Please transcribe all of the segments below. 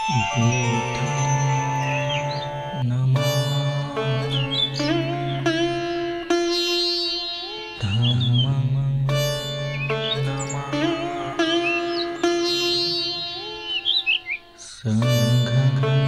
बुद्धाय नमः। धम्मं नमः। संघं नमः।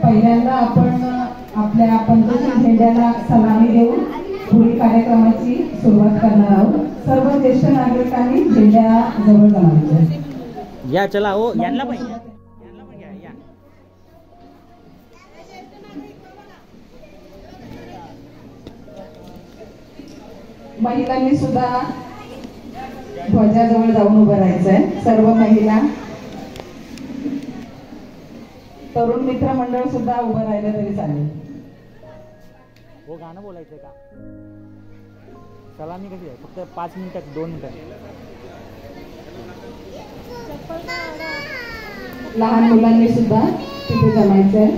पहिल्यांदा आपण आपल्या पंचशील झेंड्याला सलामी देऊन पुढील कार्यक्रमाची सुरुवात करणार आहोत. सर्व ज्येष्ठ नागरिकांनी झेंड्या जवळ जमायचे. या चला हो यांना पण या. महिलांनी सुद्धा ध्वजाजवळ जाऊन उभं राहायचंय. सर्व महिला, तरुण मित्रमंडळ सुद्धा उभं राहिलं तरी चालेल. हो गाणं बोलायचंय का? सलामी कशी आहे? फक्त 5 मिनिटात 2 मिनिटं. लहान मुलांनी सुद्धा तिथे जमायचंय.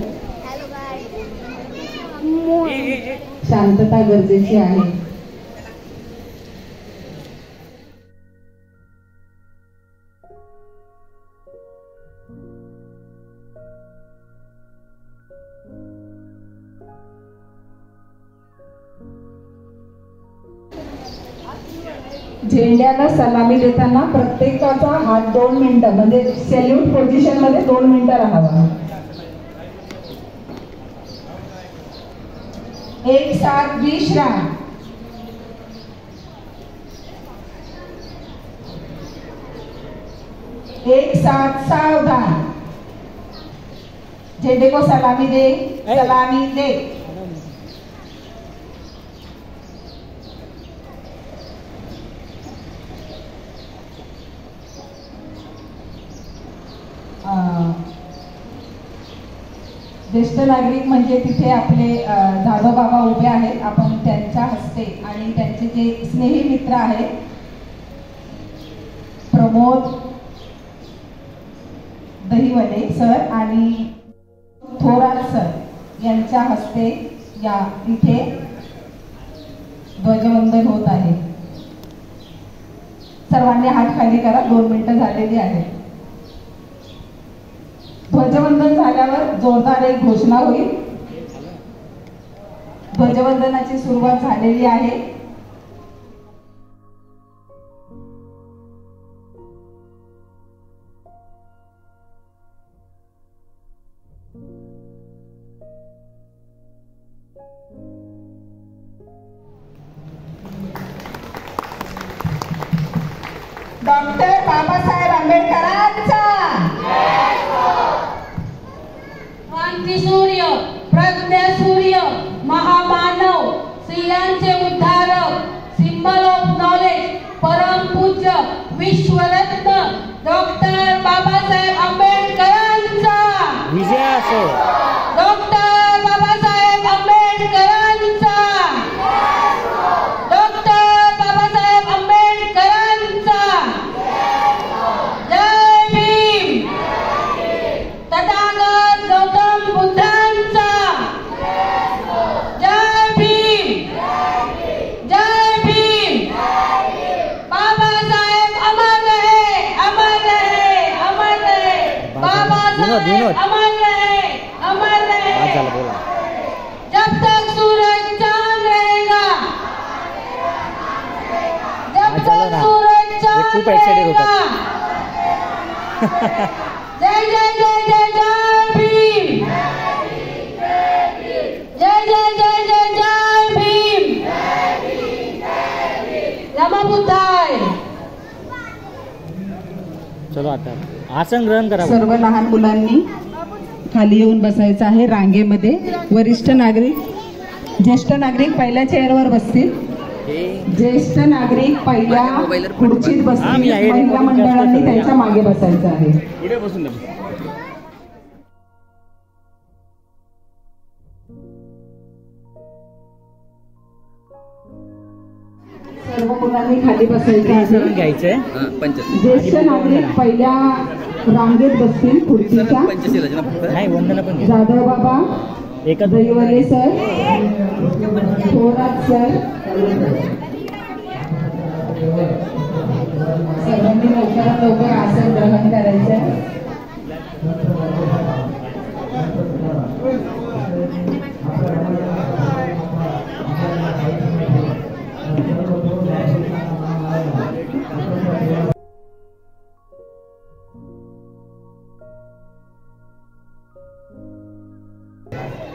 शांतता गरजेची आहे. झेंड्याला सलामी देताना प्रत्येकाचा हात 2 मिनिटं म्हणजे सॅल्यूट पोझिशन मध्ये 2 मिनिटं राहावा. एक साथ विश्राम. एक साथ सावधान. झेंडे को सलामी दे, सलामी दे. ज्येष्ठ नागरिक म्हणजे तिथे आपले जाधव बाबा उभे आहेत. आपण त्यांच्या हस्ते आणि त्यांचे जे स्नेही मित्र आहेत प्रमोद दहिवले सर आणि थोरात सर यांच्या हस्ते या इथे ध्वजवंदन होत आहे. सर्वांनी हात खाली करा. 2 मिनिटं झालेली आहेत. ध्वजवंदन झाल्यावर जोरदार एक घोषणा होईल. ध्वजवंदनाची सुरुवात झालेली आहे. बाबासाहेब आंबेडकरांचा क्रांतीसूर्य प्रज्ञासूर्य महामानव स्त्रियांचे उद्धारक सिंबल ऑफ नॉलेज परमपूज्य विश्वरत्न डॉक्टर बाबासाहेब आंबेडकरांचा विजय असो. डॉक्टर बाबासाहेब आंबेडकरांचा डॉक्टर बाबासाहेब आंबेडकरांचा जय भीम. तथागत गौतम बुद्धांचा जय भीम. जय भीम. बाबासाहेब अमर रहे अमर रहे अमर रहे. बाबासाहेब अमर रहे अमर आज झालं रहे. बोला. जब तक सूरज चांद रहेगा जब चलो तक ना. सूरज हे चांद खूप excited रहेगा. जय जय जय जय जय भीम. जय जय जय जय जय भीम. नमो बुद्धाय. चलो आता आसन ग्रहण करा. सर्व लहान मुलांनी खाली येऊन बसायचं आहे रांगेमध्ये. वरिष्ठ नागरिक ज्येष्ठ नागरिक पहिल्या चेअरवर बसतील. ज्येष्ठ नागरिक पहिल्या खुर्चीत बसतील. महिला मंडळांनी त्यांच्या मागे बसायचं आहे. सर्व मुलांनी खाली बसायचं आहे. घ्यायचंय. ज्येष्ठ नागरिक पहिल्या रांगेत बसतील खुर्चीच्या. नाही वंदना पण घ्या. जाधव बाबा एकच दहिवले सर थोरात सर सर्वांनी लवकरात लवकर आसन ग्रहण करायचं.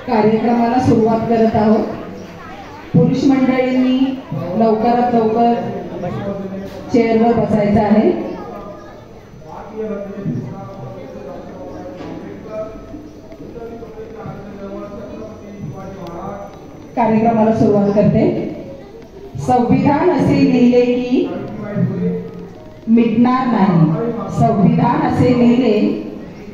कार्यक्रमाला सुरुवात करत आहोत. पुरुष मंडळींनी लवकरात लवकर चेअरवर बसायचं आहे. कार्यक्रमाला सुरुवात करते. संविधान असे लिहिले की मिटणार नाही. संविधान असे लिहिले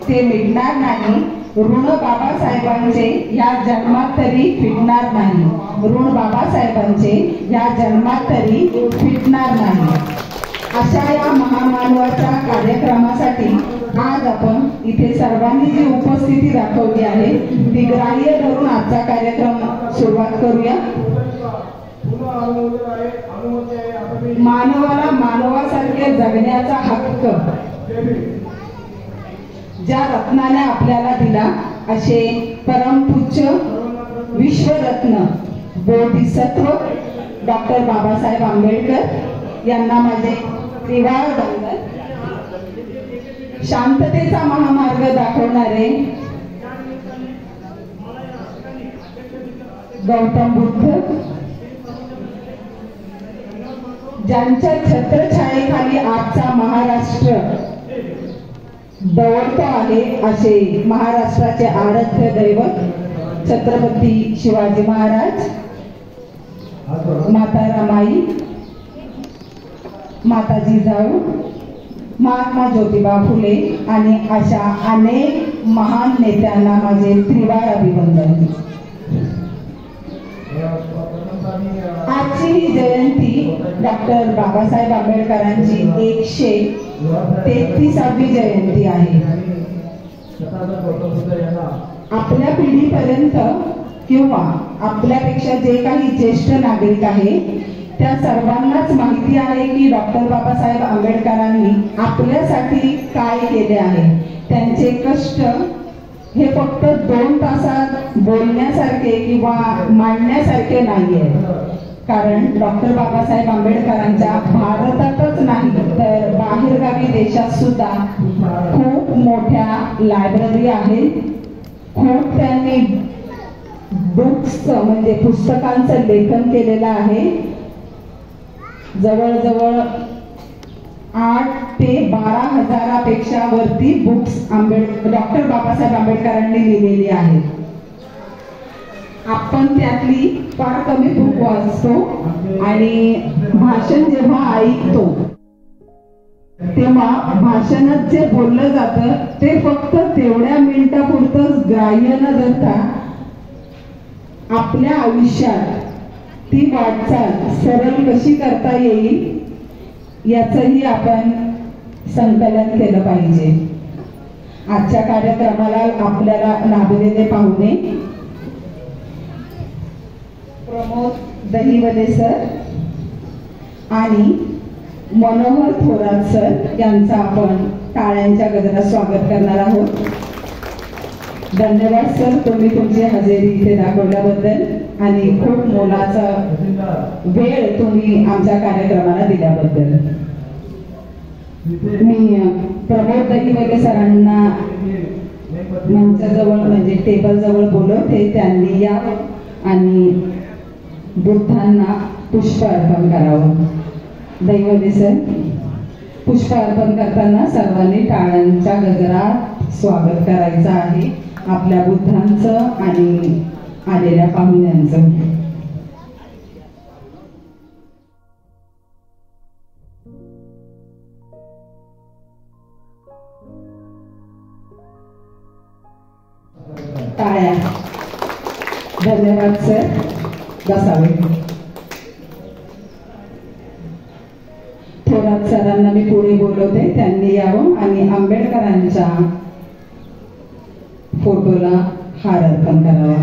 ते मिटणार नाही. ऋण बाबासाहेबांचे या जन्मात तरी फिटणार नाही. ऋण बाबासाहेबांचे या जन्मात तरी फिटणार नाही. अशा या महामानवाच्या कार्यक्रमासाठी आज आपण इथे सर्वांनी जी उपस्थिती दाखवली आहे ती ग्राह्य धरून आजचा कार्यक्रम सुरुवात करूया. मानवाला मानवासारखे जगण्याचा हक्क ज्या रत्नाने आपल्याला दिला असे परमपूज्य विश्वरत्न बोधिसत्व डॉक्टर बाबासाहेब आंबेडकर यांना माझे त्रिवार वंदन. शांततेचा महामार्ग दाखवणारे गौतम बुद्ध ज्यांच्या छत्रछायेखाली आजचा महाराष्ट्र दौडतो आहे असे महाराष्ट्राचे आराध्य दैवत छत्रपती शिवाजी महाराज, माता रमाई, माता जिजाऊ, महात्मा ज्योतिबा फुले आणि अशा अनेक महान नेत्यांना माझे त्रिवार अभिवंदन. आजची ही जयंती डॉक्टर बाबासाहेब आंबेडकरांची 133वी जयंती आहे. आपल्या पिढीपर्यंत किंवा आपल्यापेक्षा जे काही ज्येष्ठ नागरिक आहे त्या सर्वांनाच माहिती आहे की डॉक्टर बाबासाहेब आंबेडकरांनी आपल्यासाठी काय केले आहे. त्यांचे कष्ट हे फक्त 2 तासात बोलण्यासारखे किंवा मांडण्यासारखे नाहीये. कारण डॉक्टर बाबासाहेब आंबेडकरांच्या भारतातच नाही तर बाहेरगावी देशात सुद्धा खूप मोठ्या लायब्ररी आहेत. खूप त्यांनी बुक्सचं म्हणजे पुस्तकांचं लेखन केलेलं आहे. जवळजवळ 8 ते 12 हजारापेक्षा वरती बुक्स डॉक्टर बाबासाहेब आंबेडकरांनी लिहिलेली आहेत. आपण त्यातली फार कमी बुक वाचतो आणि भाषण जेव्हा ऐकतो तेव्हा भाषणात जे बोललं जातं ते फक्त तेवढ्या मिनिटापुरतंच ग्राह्य न धरता आपल्या आयुष्यात ती वाटचाल सरळ कशी करता येईल याचंही आपण संकलन केलं पाहिजे. आजच्या कार्यक्रमाला आपल्याला लाभलेले पाहुणे प्रमोद दहिवले सर आणि मनोहर थोरात सर यांचं आपण टाळ्यांच्या गजरात स्वागत करणार आहोत. धन्यवाद सर, तुम्ही तुमची हजेरी इथे दाखवल्याबद्दल आणि खूप मोलाचा वेळ तुम्ही आमच्या कार्यक्रमाला दिल्याबद्दल. मी प्रमोद दहिवले सरांना मंचाजवळ म्हणजे टेबल जवळ बोलवते, त्यांनी या आणि बुद्धांना पुष्प अर्पण करावं. दहिवले सर, पुष्प अर्पण करताना सर्वांनी टाळ्यांच्या गजरात स्वागत करायचं आहे आपल्या बुद्धांचं आणि आलेल्या पाहुण्यांचं. टाळ्या. धन्यवाद सर, बसावे. थोरात सरांना मी पुढे बोलवते, त्यांनी यावं आणि आंबेडकरांच्या फोटोला हार अर्पण करावा.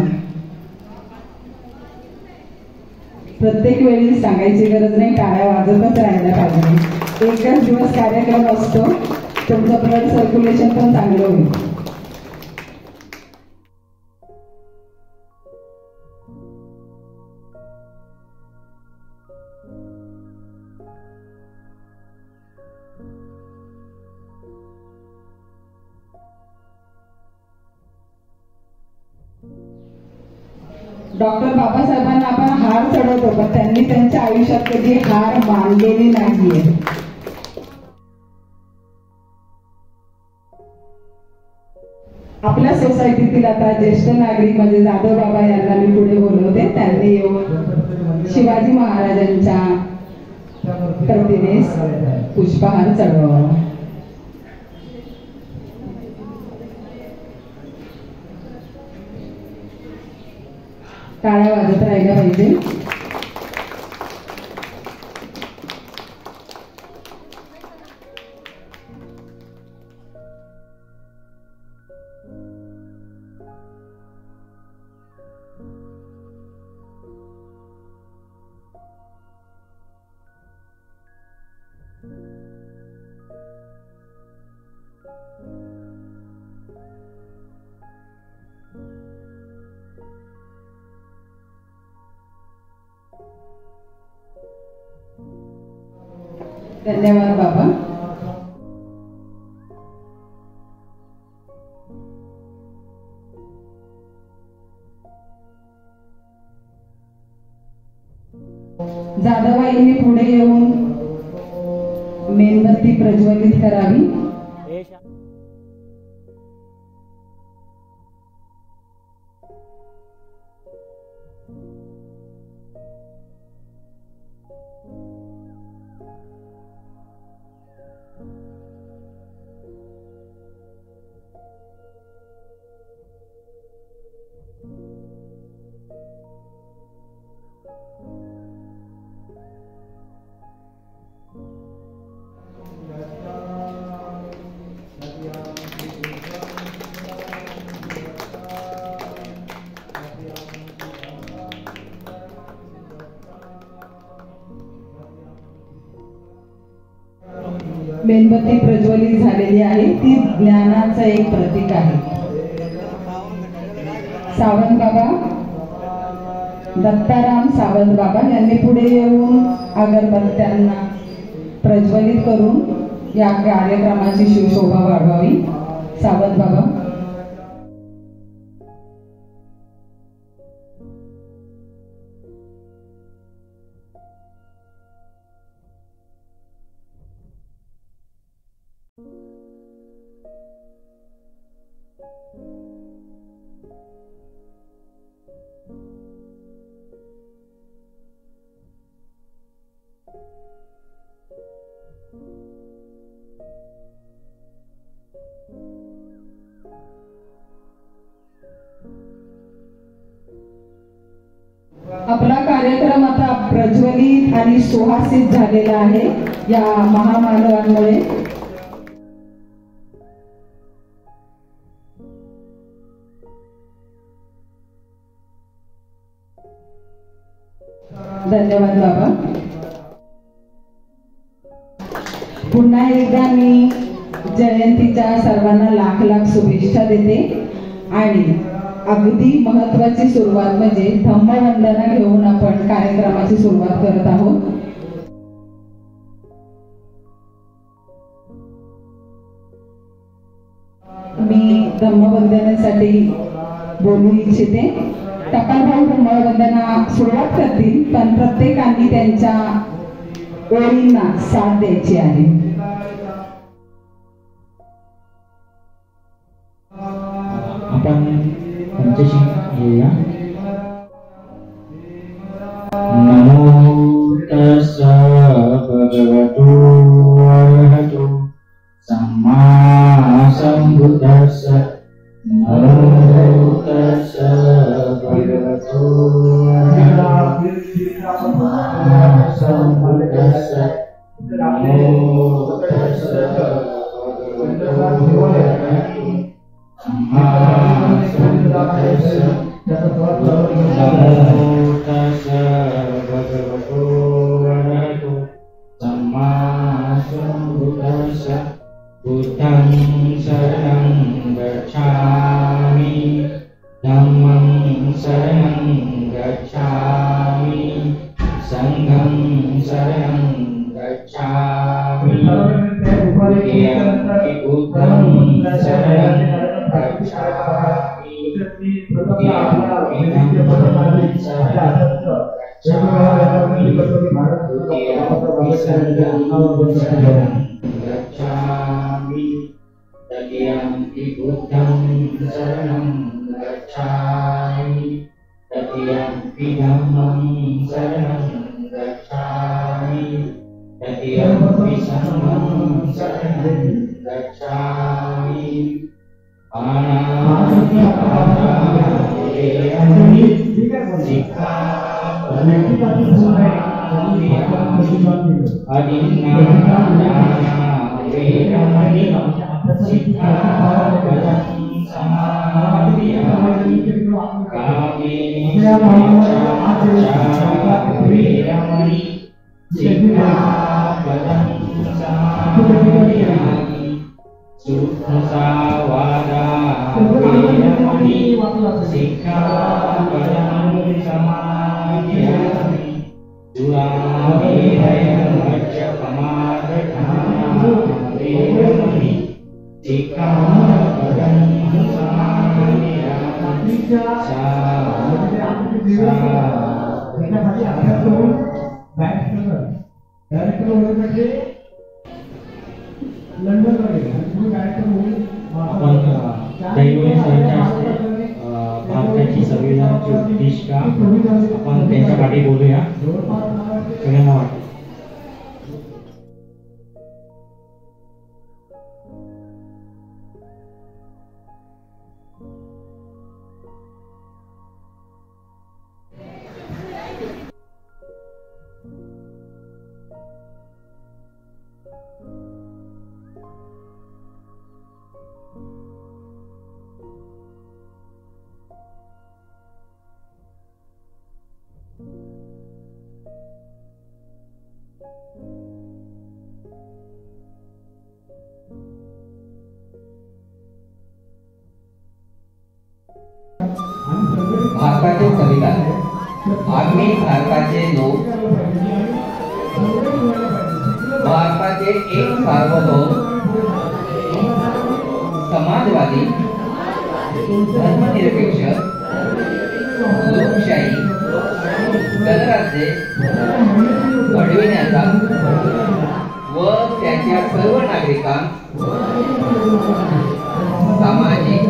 प्रत्येक वेळी सांगायची गरज नाही, टाळ्या वाजतच राहायला पाहिजे. एकच दिवस कार्यक्रम असतो, तुमचं ब्लड सर्क्युलेशन पण चांगलं होईल. डॉक्टर बाबासाहेबांना आपण हार चढवतो, पण त्यांनी त्यांच्या आयुष्यात कधी हार मानलेली नाहीये. आपल्या सोसायटीतील आता ज्येष्ठ नागरिक म्हणजे जाधव बाबा यांना मी पुढे बोलवते, त्यांनी येऊन शिवाजी महाराजांच्या प्रतिमेस पुष्पहार चढवावा. टाळ्या वाजत राहिल्या पाहिजे. धन्यवाद बाबा. जाधवबाईंनी पुढे येऊन मेणबत्ती प्रज्वलित करावी. मेणबत्ती प्रज्वलित झालेली आहे, ती ज्ञानाचं एक प्रतीक आहे. सावंत बाबा, दत्ताराम सावंत बाबा यांनी पुढे येऊन अगरबत्त्यांना प्रज्वलित करून या कार्यक्रमाची शिवशोभा वाढवावी. सावंत बाबा. कार्यक्रम आता प्रज्वलित आणि सुहासित झालेला आहे या महामानवांमुळे. धन्यवाद बाबा. पुन्हा एकदा मी जयंतीच्या सर्वांना लाख लाख शुभेच्छा देते आणि अगदी महत्वाची सुरुवात म्हणजे धम्मवंदना घेऊन आपण कार्यक्रमाची सुरुवात करत आहोत. मी धम्मवंदनेसाठी बोलू इच्छिते. टपालभाऊ धम्मवंदना सुरुवात करतील, पण प्रत्येकाने त्यांच्या ओळींना साथ द्यायची आहे. आपण पंचशी घेऊया. नमो तस्स भगवतो अरहतो सम्मा सम्बुद्धस्स. नमो तस्स भगवतो अरहतो सम्मा सम्बुद्धस्स. नमो तस्स भगवतो अरहतो सम्मा सम्बुद्धस्स. नमो तस्स भगवतो अरहतो सम्मा सम्बुद्धस्स. बुद्धं शरणं गच्छामि, धम्मं शरणं गच्छामि, संघं शरणं गच्छामि, द्वितीयं बुद्धं शरणं गच्छामि, तृतीयं धम्मं शरणं गच्छामि, तृतीयं संघं शरणं गच्छामि, तृतीयं बुद्धं शरणं गच्छामि, तृतीयं धम्मं शरणं गच्छामि, तृतीयं संघं शरणं गच्छामि. भारताची संविधानाची उद्दिष्टा आपण त्यांच्या पाठी बोलूया. सगळ्यांना वाटतं भारताचे संविधान. आम्ही भारताचे लोक भारताचे एक सार्वभौम समाजवादी धर्मनिरपेक्ष लोकशाही गणराज्य घडविण्याचा व त्याच्या सर्व नागरिकांस सामाजिक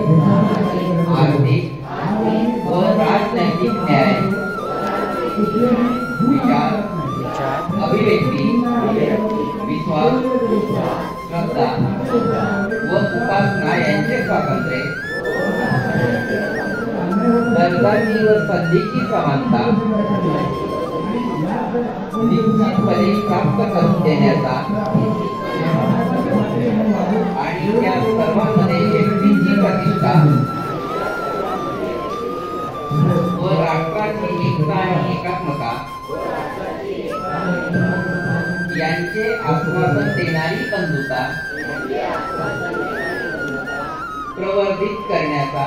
आर्थिक व राजनैतिक न्याय विचार अभिव्यक्ती विश्वास श्रद्धा व उपासना यांचे स्वातंत्र्य दर्जाची व संधीची समानता निश्चितपणे प्राप्त करून देण्याचा आणि त्या सर्वांमध्ये व्यक्तीची प्रतिष्ठा व राष्ट्राची एकता आणि एकात्मता यांचे आश्वासन देणारी बंधुता प्रवर्धित करण्याचा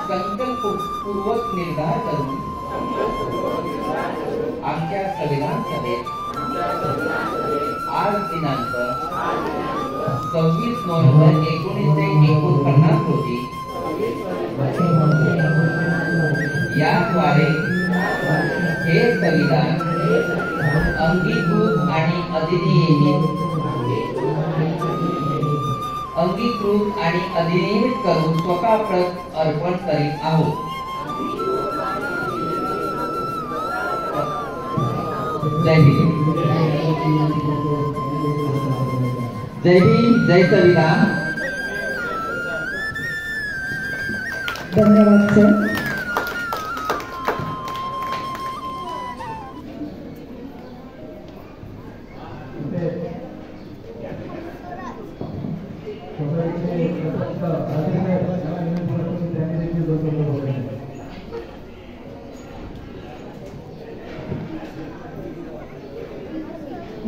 संकल्पपूर्वक निर्धार करून आमच्या संविधान सभेत आज दिनांक 26 नोव्हेंबर 1949 रोजी याद्वारे हे संविधान अंगीकृत आणि अधिनियमित करून स्वतः प्रत अर्पण करीत आहोत. जय भीम. जय भीम, जय संविधान. धन्यवाद सर.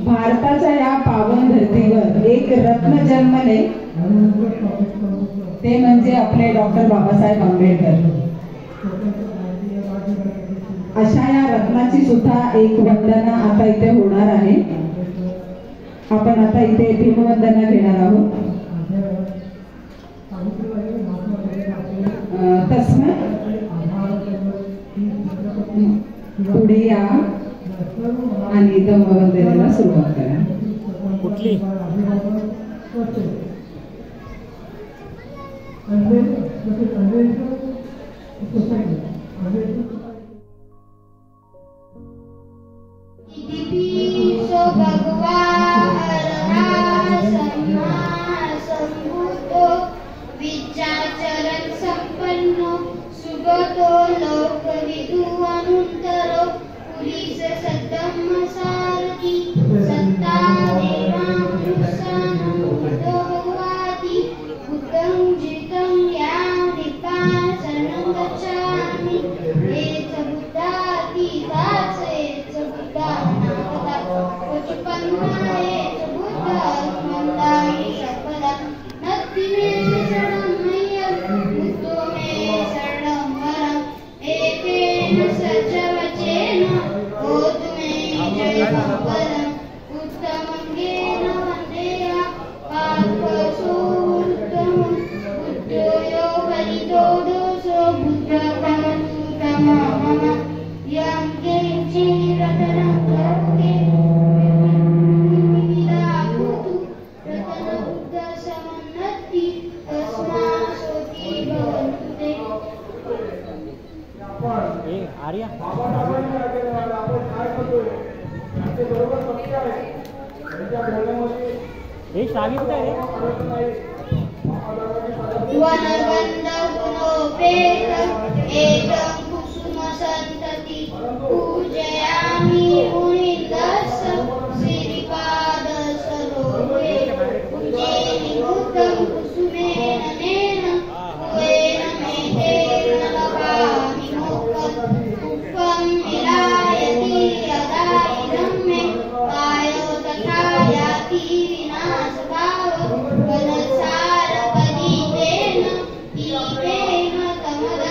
भारताच्या या पावन धर्तीवर एक रत्न जन्मले ते म्हणजे आपले डॉक्टर बाबासाहेब आंबेडकर. अशा या रत्नाची सुद्धा एक वंदना आता इथे होणार आहे. आपण आता इथे भीमवंदना घेणार आहोत. तस्मै पुढे या आणि धम्मवंदनेला सुरुवात करा. कुठली सो भगवान संभूतो विचारचरण संपन्नो सुगतो लोकविदु अनुत्तरो पुलिस सद्धम्म सारथी सत्ता देवानुसानं भगवादी बुद्धं जितं यादिपासनं गच्छामि एच बुद्धाति दास एच बुद्धानागता पचुपन्ना एच बुद्धात्मन्दायि सर्वदा नत्ति मे शरणं मह्यं बुद्धो मे शरणं वरम् एकेन सचवचेन होतु मे जयमङ्गलम् उत्तमङ्गेन वन्देया पार्थसोत्तमम् बुद्धो यो हरितो दोषो बुद्धभवतु तमः यं किञ्चिरतनं करोति विविधाभूतु रतनबुद्धसमन्नति तस्मासोति भवन्तु ते. आर्या सावी कुठे आहे वनगन्धगुणोपेतं एकं कुसुमसन्तति पूजयामि मुनिदर्शं श्रीपादसरोजे पूजेनिभूतं कुसुमेन नेन कुवेन मेघेन लभामि मोक्षं पुष्पं विलायति यदा इदं मे कायो तथा याति विनाशभावो वनसारपरितेन दीपेन तमदा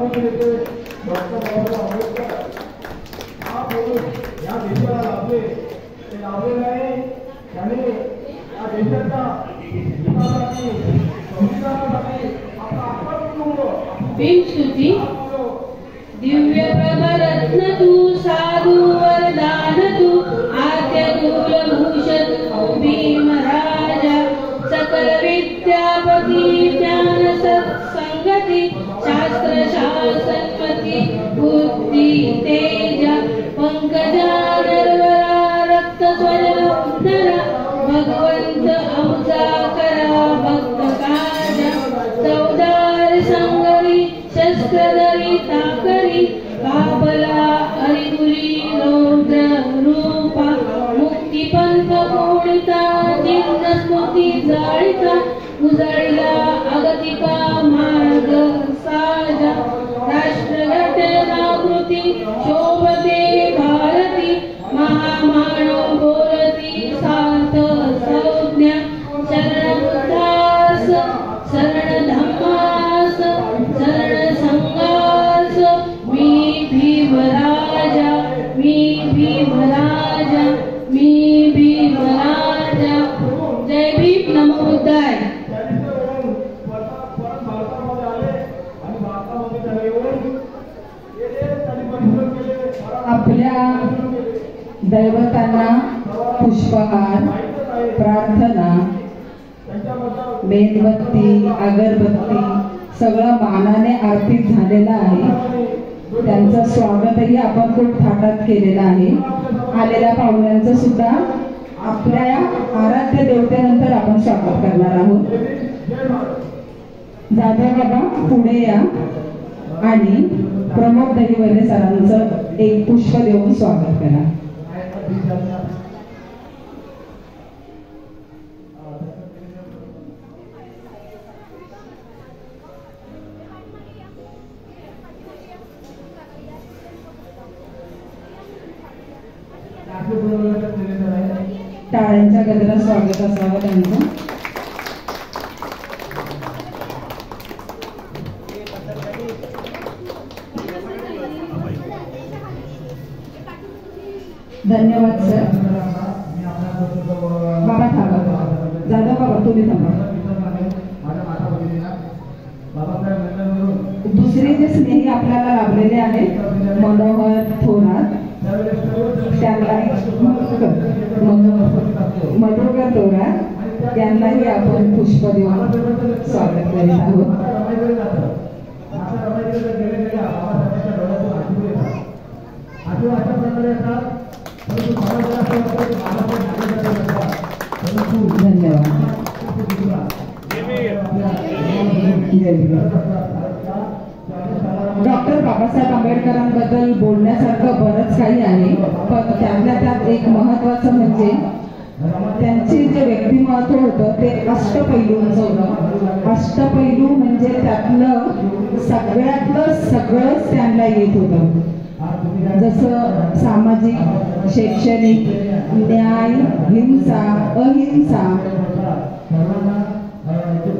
स्तुती दिव्य प्रभरत्न तू साधु वरदान तू आद्य कुलभूषण भीम राजा सकल विद्यापती ज्ञान सत्संगती शास्त्र शासनपती बुद्धी तेजा पंकजा नरवरा रक्त स्वजनोद्धरा भगवंत आमचा करा भक्त काजा चौदार संगरी शस्त्रधरी ताकरी बाबला हरिपुरी रौद्र रूपा मुक्तिपंथ कोणिता जिन्न स्मृती जाळीता उजळला अगतिका मार्ग साजा राष्ट्रघटनाकृती शोभते भारती महामानव बोलती सार्थ संज्ञा शरणबुद्धास शरण धम्मास शरण संघास मी भीमराजा मी भीमराजा मी भीमराजा जय भीम नमो बुद्धाय. आपल्या दैवतांना पुष्पहार प्रार्थना मेणबत्ती अगरबत्ती सगळं मानाने अर्पित झालेलं आहे. त्यांचं स्वागतही आपण खूप थाटात केलेलं आहे. आलेल्या पाहुण्यांचं सुद्धा आपल्या आराध्य देवतेनंतर आपण स्वागत करणार आहोत. जाधव बाबा पुढे या आणि प्रमोद दहिवरे सरांचं एक पुष्प देऊन स्वागत करा. टाळ्यांच्या गजरात स्वागत असावं त्यांचं. धन्यवाद सर. बाबा थांबा. जाधव बाबा तुम्ही थांबा. दुसरे जे स्नेही आपल्याला लाभलेले आहेत मनोहर थोरात त्यांना मधुकर थोरात यांनाही आपण पुष्प देऊन स्वागत करीत आहोत. धन्यवाद. डॉक्टर बाबासाहेब आंबेडकरांबद्दल बोलण्यासारखं बरंच काही आहे, पण त्यातल्या त्यात एक महत्वाचं म्हणजे त्यांचे जे व्यक्तिमत्व होतं ते अष्टपैलूंचं होतं. अष्टपैलू म्हणजे त्यातलं सगळ्यातलं सगळंच त्यांना येत होतं. जसं सामाजिक शैक्षणिक न्याय हिंसा अहिंसा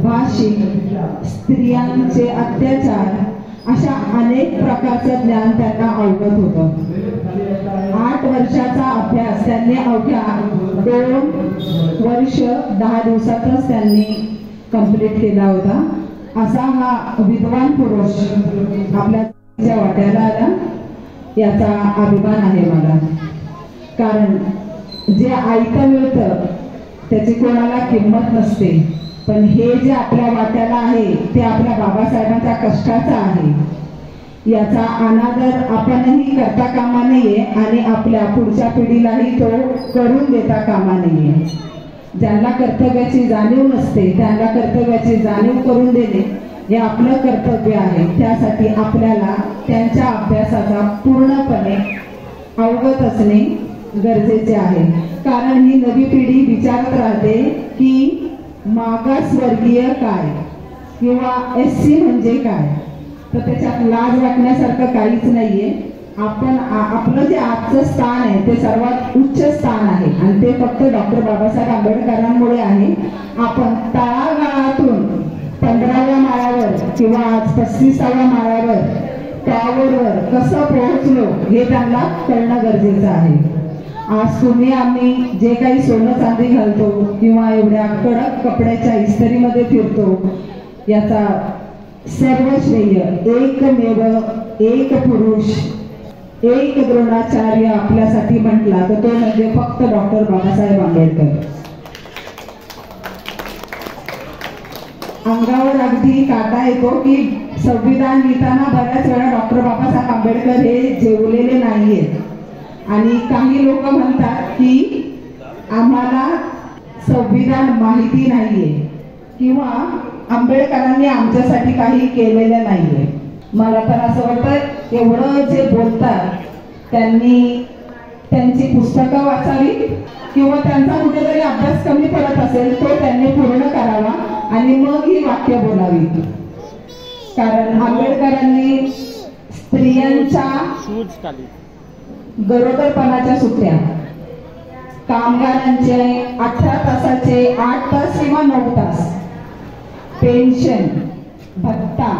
भाषिक स्त्रियांचे अत्याचार अशा अनेक प्रकारचं ज्ञान त्यांना अवगत होतं. 8 वर्षाचा अभ्यास त्यांनी अवघ्या 2 वर्ष 10 दिवसातच त्यांनी कंप्लीट केला होता. असा हा विद्वान पुरुष आपल्या वाट्याला आला याचा अभिमान आहे मला. कारण जे ऐकतं मिळतं त्याची कोणाला किंमत नसते, पण हे जे आपल्या वाट्याला आहे ते आपल्या बाबासाहेबांच्या कष्टाचं आहे. याचा अनादर आपणही करता कामा नये आणि आपल्या पुढच्या पिढीलाही तो करून देता कामा नये. ज्यांना कर्तव्याची जाणीव नसते त्यांना कर्तव्याची जाणीव करून देणे हे आपलं कर्तव्य आहे. त्यासाठी आपल्याला त्यांच्या अभ्यासाचा पूर्णपणे अवगत असणे गरजेचे आहे. कारण ही नवी पिढी विचारत राहते की मागासवर्गीय काय किंवा SC म्हणजे काय, तर त्याच्यात लाज वाटण्यासारखं काहीच नाहीये. आपण आपलं जे आजचं स्थान आहे ते सर्वात उच्च स्थान आहे आणि ते फक्त डॉक्टर बाबासाहेब आंबेडकरांमुळे आहे. आपण तळागाळातून 15व्या माळ्यावर किंवा आज 35व्या माळ्यावर त्यावर कसं पोहोचलो हे त्यांना कळणं गरजेचं आहे. आज तुम्ही आम्ही जे काही सोनं चांदी घालतो किंवा एवढ्या कडक कपड्याच्या इस्त्रीमध्ये फिरतो, याचा सर्व श्रेय एकमेव एक पुरुष एक द्रोणाचार्य आपल्यासाठी म्हटला तर तो म्हणजे फक्त डॉक्टर बाबासाहेब आंबेडकर. अंगावर अगदी काटा येतो की संविधान लिहिताना बऱ्याच वेळा डॉक्टर बाबासाहेब आंबेडकर हे जेवलेले नाहीयेत आणि काही लोक म्हणतात की आम्हाला संविधान माहिती नाहीये किंवा आंबेडकरांनी आमच्यासाठी काही केलेलं नाहीये. मला तर असं वाटतं एवढं जे बोलतात त्यांनी त्यांची पुस्तकं वाचावी किंवा त्यांचा कुठेतरी अभ्यास कमी पडत असेल तो त्यांनी पूर्ण करावा आणि मग ही वाक्य बोलावी. कारण आंबेडकरांनी स्त्रियांच्या गरोदरपणाच्या सुट्ट्या, कामगारांचे 18 तासाचे 8 तास किंवा 9 तास, पेन्शन, भत्ता,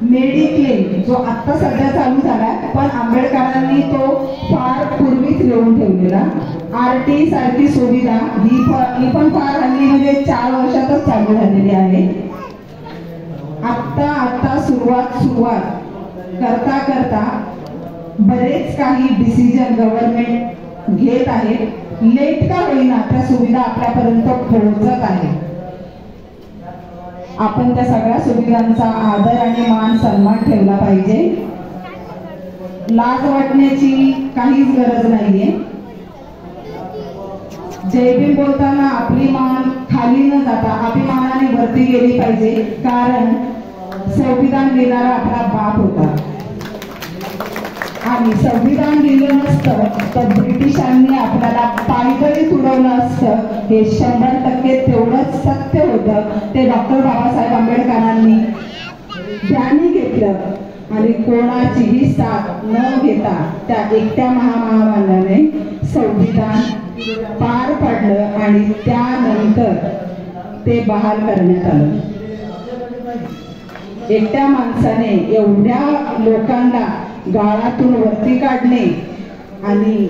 मेडिक्लेम जो आता सध्या चालू झाला पण आंबेडकरांनी तो फार पूर्वीच लिहून ठेवलेला, RT सारखी सुविधा ही पण फार हल्ली म्हणजे 4 वर्षातच चालू झालेली आहे. आता सुरुवात करता करता बरेच काही डिसिजन गव्हर्नमेंट घेत आहे. लेट का होईना त्या सुविधा आपल्यापर्यंत पोहोचत आहे. आपण त्या सगळ्या सुविधांचा आदर आणि मान सन्मान ठेवला पाहिजे. लाज वाटण्याची काहीच गरज नाहीये. जय भीम बोलताना आपली मान खाली न जाता अभिमानाने वरती गेली पाहिजे. कारण संविधान लिहिणारा आपला बाप होता आणि संविधान लिहिलं नसतं तर ब्रिटिशांनी आपल्याला पायदळी तुडवलं असतं. हे 100% तेवढंच सत्य होतं. ते डॉक्टर बाबासाहेब आंबेडकरांनी ध्यानी घेतलं आणि कोणाचीही साथ न घेता त्या एकट्या महामानवाने संविधान पार पडलं आणि त्यानंतर ते बहाल करण्यात आलं. एकट्या माणसाने एवढ्या लोकांना गाळातून वरती काढणे आणि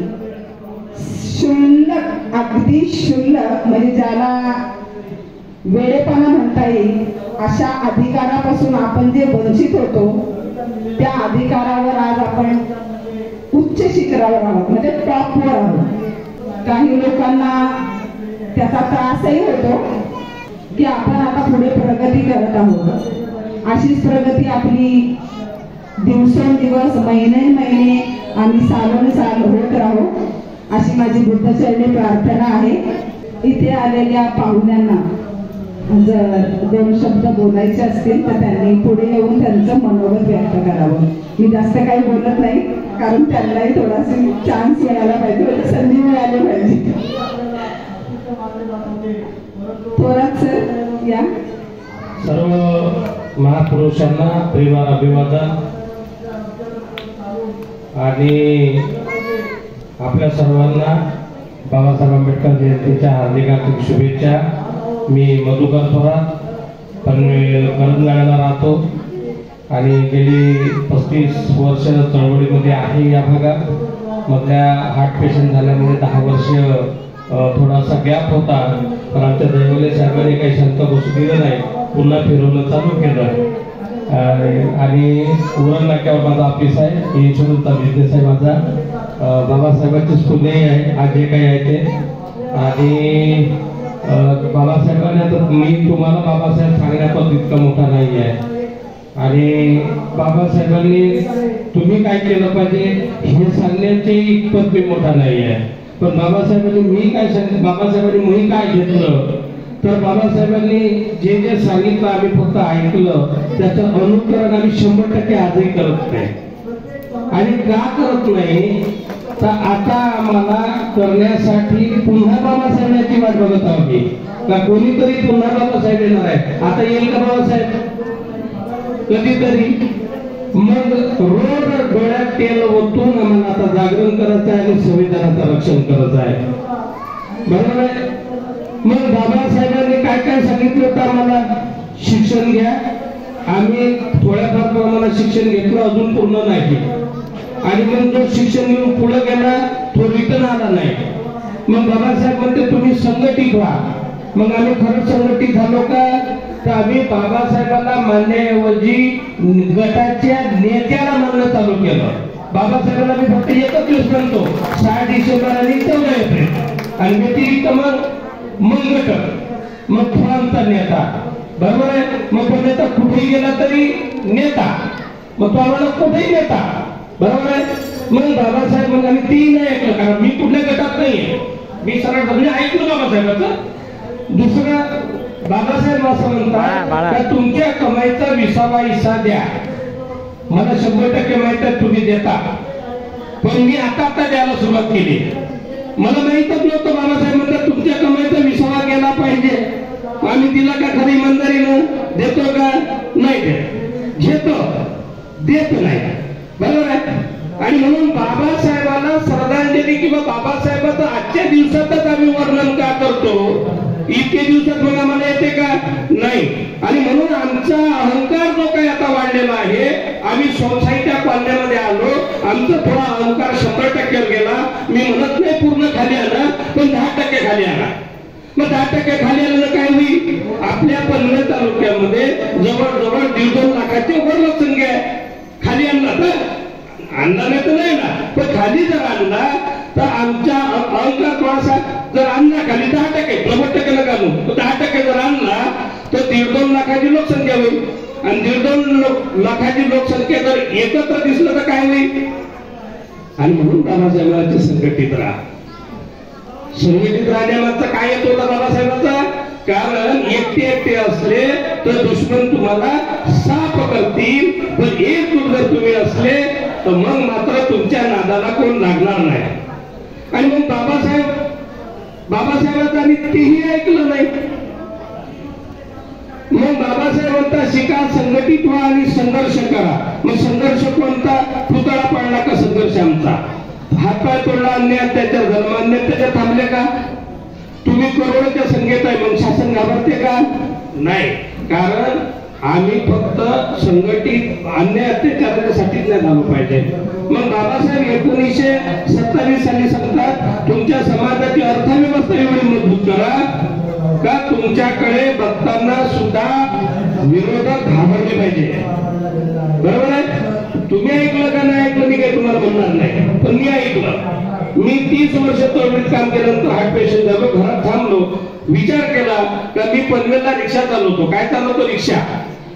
क्षुल्लक अगदी क्षुल्लक म्हणजे ज्याला वेडेपणा म्हणता येईल अशा अधिकारापासून आपण जे वंचित होतो त्या अधिकारावर आज आपण उच्च शिखरावर आहोत म्हणजे टॉपवर आहोत. काही लोकांना त्याचा त्रासही होतो की आपण आता पुढे प्रगती करत आहोत. अशीच प्रगती आपली दिवसेंदिवस महिने आणि सालोनसाल होत राहो अशी माझी बुद्धचरणी प्रार्थना आहे. इथे आलेल्या पाहुण्यांना जर 2 शब्द बोलायचे असतील तर त्यांनी पुढे येऊन त्यांचं मनोगत व्यक्त करावं. मी जास्त काही बोलत नाही कारण त्यांनाही थोडासा चान्स मिळाला पाहिजे, संधी मिळाली पाहिजे. थोरात सर या. सर्व महापुरुषांना प्रेमाळ अभिवादन आणि आपल्या सर्वांना बाबासाहेब आंबेडकर जयंतीच्या हार्दिक हार्दिक शुभेच्छा. मी मधुकर थोरात करंजनाळ्याला राहतो आणि गेली 35 वर्ष चळवळीमध्ये आहे. या भागात मधल्या हार्ट पेशंट झाल्यामुळे 10 वर्ष थोडासा गॅप होता पण आमच्या दैवले साहेबांनी काही शांत बसू दिलं नाही, पुन्हा फिरवणं चालू केलं. आणि उरण नाक्यावर माझा ऑफिस आहे, इन्शुरन्सचा बिझनेस आहे माझा. बाबासाहेबांची स्कूलही आहे आज जे काही आहे ते. आणि बाबासाहेबांनी आता मी तुम्हाला बाबासाहेब सांगण्याचा तितका मोठा नाही आहे आणि बाबासाहेबांनी तुम्ही काय केलं पाहिजे हे सांगण्याचे इतपत मी मोठा नाही आहे. पण बाबासाहेबांनी मी काय घेतलं तर बाबासाहेबांनी जे जे सांगितलं आम्ही फक्त ऐकलं, त्याचं अनुकरण आम्ही 100% आजही करत नाही. आणि का करत नाही तर आता आम्हाला करण्यासाठी पुन्हा बाबासाहेबांची वाट बघत आहोत का कोणीतरी पुन्हा बाबासाहेब येणार आहे. आता येईल का बाबासाहेब कधीतरी? मग रोड डोळ्यात तेल ओतून आम्हाला आता जागरण करायचं आहे आणि संविधानाचं रक्षण करायचं आहे. बरोबर आहे. मग बाबासाहेबांनी काय काय सांगितलं होतं आम्हाला? शिक्षण घ्या, आम्ही थोड्याफार प्रमाणात शिक्षण घेतलं, अजून पूर्ण नाही. आणि मग जो शिक्षण घेऊन पुढे गेला तो रिटर्न आला नाही. मग बाबासाहेब म्हणते तुम्ही संघटित व्हा. मग आम्ही खरंच संघटित झालो का? तर आम्ही बाबासाहेबांना मानण्याऐवजी गटाच्या नेत्याला मानणं चालू केलं. बाबासाहेबांना मी फक्त एकच दिवस म्हणतो, 6 डिसेंबर आणि 14 एप्रिल. आणि व्यतिरिक्त मग गट, मग फळांचा नेता, बरोबर आहे. मग तो नेता कुठेही गेला तरी नेता, मग तो आम्हाला कुठेही नेता, बरोबर आहे. मग बाबासाहेब मग आम्ही ती नाही ऐकलं, कारण मी कुठल्या गटात नाहीये. मी सरळ म्हणजे ऐकलं बाबासाहेबांचं. दुसरं, बाबासाहेब असं म्हणतात का तुमच्या कमाईचा 20वा हिस्सा द्या. मला 100% माहित आहे तुम्ही देता, पण मी आता द्यायला सुरुवात केली. मला माहितच नव्हतं. बाबासाहेब म्हणतात तुमच्या कमाईचा 20वा गेला पाहिजे. आम्ही दिला का खरी इमानदारीनं? देतो का? नाही देत. घेतो, देत नाही, बरोबर आहे. आणि म्हणून बाबासाहेबांना श्रद्धांजली किंवा बाबासाहेबांचं आजच्या दिवसातच आम्ही वर्णन का करतो? इतके दिवसात मग आम्हाला येते का? नाही. आणि म्हणून आमचा अहंकार जो काही आता वाढलेला आहे, आम्ही सोसायट्या पालण्यामध्ये आलो, आमचा थोडा अहंकार 100% गेला. मी म्हणत नाही पूर्ण खाली आला, पण 10% खाली आला. मग 10% खाली आलं काय होईल? आपल्या पनवेल तालुक्यामध्ये जवळजवळ 1.5-2 लाखाची वर लोकसंख्या आहे. खाली आणला तर आणला नाही तर नाही ना, पण खाली जर आणला तर आमचा अहंकार थोडासा जर आणला खाली 10%, 90% नका आणू, 10% जर आणला तर 1.5-2 लाखाची लोकसंख्या होईल. आणि 1.5-2 लाखाची लोकसंख्या जर एकत्र दिसलं तर काय होईल? आणि म्हणून बाबासाहेबांचे संघटित राहा. संघटित राहण्यामागचा काय येतो होता बाबासाहेबांचा? कारण एकटे असले तर दुश्मन तुम्हाला साफ करतील, पण एकजूट जर तुम्ही असले तर मग मात्र तुमच्या नादाला कोण लागणार नाही. आणि मग बाबासाहेबांचं आम्ही तेही ऐकलं नाही. मग बाबासाहेब म्हणता शिका, संघटित व्हा आणि संघर्ष करा. मग संघर्ष कोणता? पुतळा पाडला का संघर्ष आमचा? हातपाय तोडला, अन्याय अत्याचार झाला, अन्याय अत्याचार थांबले का? तुम्ही करोडोच्या संख्येत आहे, मग शासन घाबरते का? नाही. कारण आम्ही फक्त संघटित अन्याय अत्याचारासाठीच नाही झालो पाहिजे. मग बाबासाहेब 1927 साली सांगतात तुमच्या समाजाची अर्थव्यवस्था एवढी मजबूत करा का तुमच्याकडे बघताना सुद्धा विरोधक घाबरले पाहिजे. बरोबर आहे. तुम्ही ऐकलं का नाही ऐकलं मी काही तुम्हाला म्हणणार नाही, पण मी ऐकलं. मी 30 वर्ष तळवडीत काम केल्यानंतर हार्ट पेशंट झालो, घरात थांबलो, विचार केला का मी पनवेलला रिक्षा चालवतो. काय चालवतो? रिक्षा.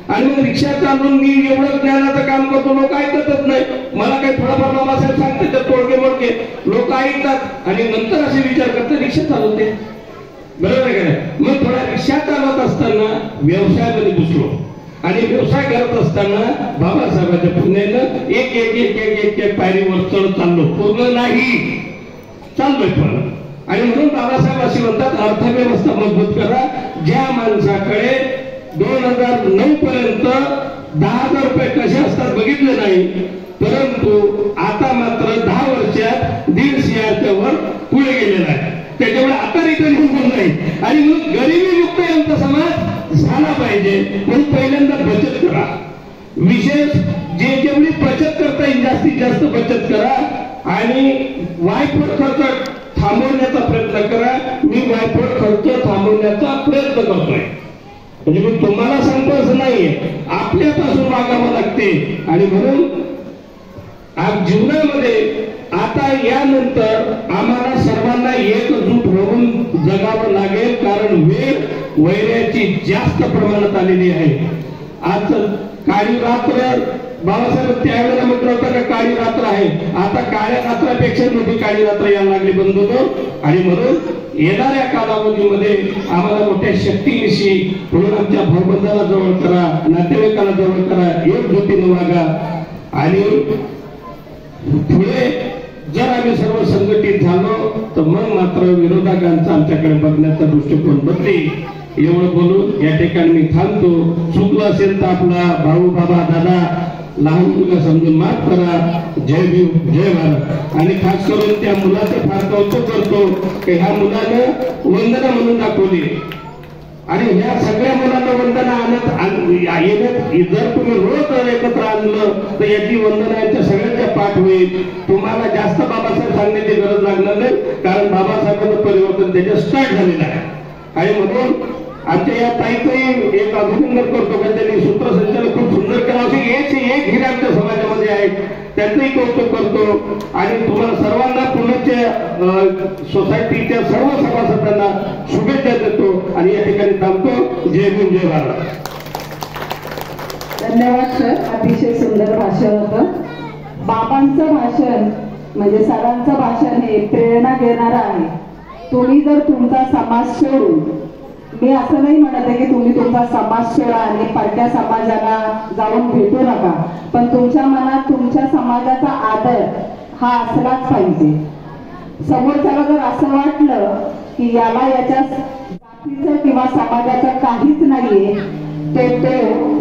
आणि मग रिक्षा चालवून मी एवढं ज्ञानाचं काम करतो, लोक ऐकतच नाही. मला काही थोडाफार बाबासाहेब सांगते तर तोडके मोडके लोक ऐकतात आणि नंतर असे विचार करतात रिक्षा चालवते. बरोबर आहे का नाही? मग थोडा रिक्षा चालवत असताना व्यवसायामध्ये घुसलो आणि व्यवसाय करत असताना बाबासाहेबांच्या पुण्यानं एक पायरीवर चढ चाललो. पूर्ण नाही, चाललोय पण. आणि म्हणून बाबासाहेब असे म्हणतात अर्थव्यवस्था मजबूत करा. ज्या माणसाकडे 2009 पर्यंत 10,000 रुपये कसे असतात बघितले नाही, परंतु आता मात्र 10 वर्षात 1.5 लाखाच्या वर पुढे गेलेला आहे. त्याच्यामुळे आता रिटर्न होऊन नाही. आणि म्हणून गरिबी मुक्त यांचा समाज झाला पाहिजे. म्हणून पहिल्यांदा बचत करा. विशेष जेवढी बचत करता येईल जास्तीत जास्त बचत करा आणि वायफळ खर्च थांबवण्याचा प्रयत्न करा. मी वायफळ खर्च थांबवण्याचा प्रयत्न करतोय. म्हणजे मी तुम्हाला सांगतो असं नाहीये, आपल्यापासून वागावं लागते. आणि म्हणून आज जीवनामध्ये आता यानंतर आम्हाला सर्वांना एकजूट होऊन जगावं लागेल. कारण वेळ वैराची जास्त प्रमाणात आलेली आहे. आज काळी रात्र, बाबासाहेब त्यावेळेला म्हटलं होतं का काळी रात्र आहे, आता काळ्या रात्रापेक्षा मोठी काळी रात्र यायला लागली बंधूंनो. आणि म्हणून येणाऱ्या कालावधीमध्ये आम्हाला मोठ्या शक्तीनिशी म्हणून आमच्या भाऊबंधाला जवळ करा, नातेवाईकाला जवळ करा, एकजुटीने वागा. आणि पुढे जर आम्ही सर्व संघटित झालो तर मग मात्र विरोधकांचा आमच्याकडे बघण्याचा दृष्टिकोन बदलेल. एवढं बोलून या ठिकाणी मी थांबतो. चुकलं असेल तर आपला भाऊ, बाबा, दादा, लहान मुलं समजून माफ करा. जय भीम, जय भारत. आणि खास करून त्या मुलाचं फार कौतुक करतो की ह्या मुलानं वंदना म्हणून दाखवली. आणि ह्या सगळ्या मुलांना वंदना येण्यात जर तुम्ही रोज एकत्र आणलं तर याची वंदना यांच्या सगळ्यांच्या पाठ होईल. तुम्हाला जास्त बाबासाहेब सांगण्याची गरज लागणार नाही, कारण बाबासाहेबांचं परिवर्तन त्याच्यात स्टार्ट झालेलं आहे. आणि म्हणून आमच्या या ताईचंही एक अभिनंदन करतो का त्यांनी सूत्रसंचालन खूप सुंदर केलं. असे एक हिरे आमच्या समाजामध्ये आहेत, त्यांचंही कौतुक करतो. आणि तुम्हाला सर्वांना पुण्याच्या सोसायटीच्या सर्व सभासदांना शुभेच्छा देतो आणि या ठिकाणी थांबतो. जय भीम, जय भारत. धन्यवाद सर, अतिशय सुंदर भाषण होतं. बाबांचं भाषण म्हणजे सरांचं भाषण हे प्रेरणा देणारं आहे. तुम्ही जर तुमचा समाज सोडून, मी असं नाही म्हणत आहे की तुम्ही तुमचा समाज सोडा आणि परक्या समाजाला जाऊन भेटू नका, पण तुमच्या मनात तुमच्या समाजाचा आदर हा असलाच पाहिजे. समोरच्याला जर असं वाटलं की याला याच्या जातीचं किंवा समाजाचं काहीच नाहीये, तो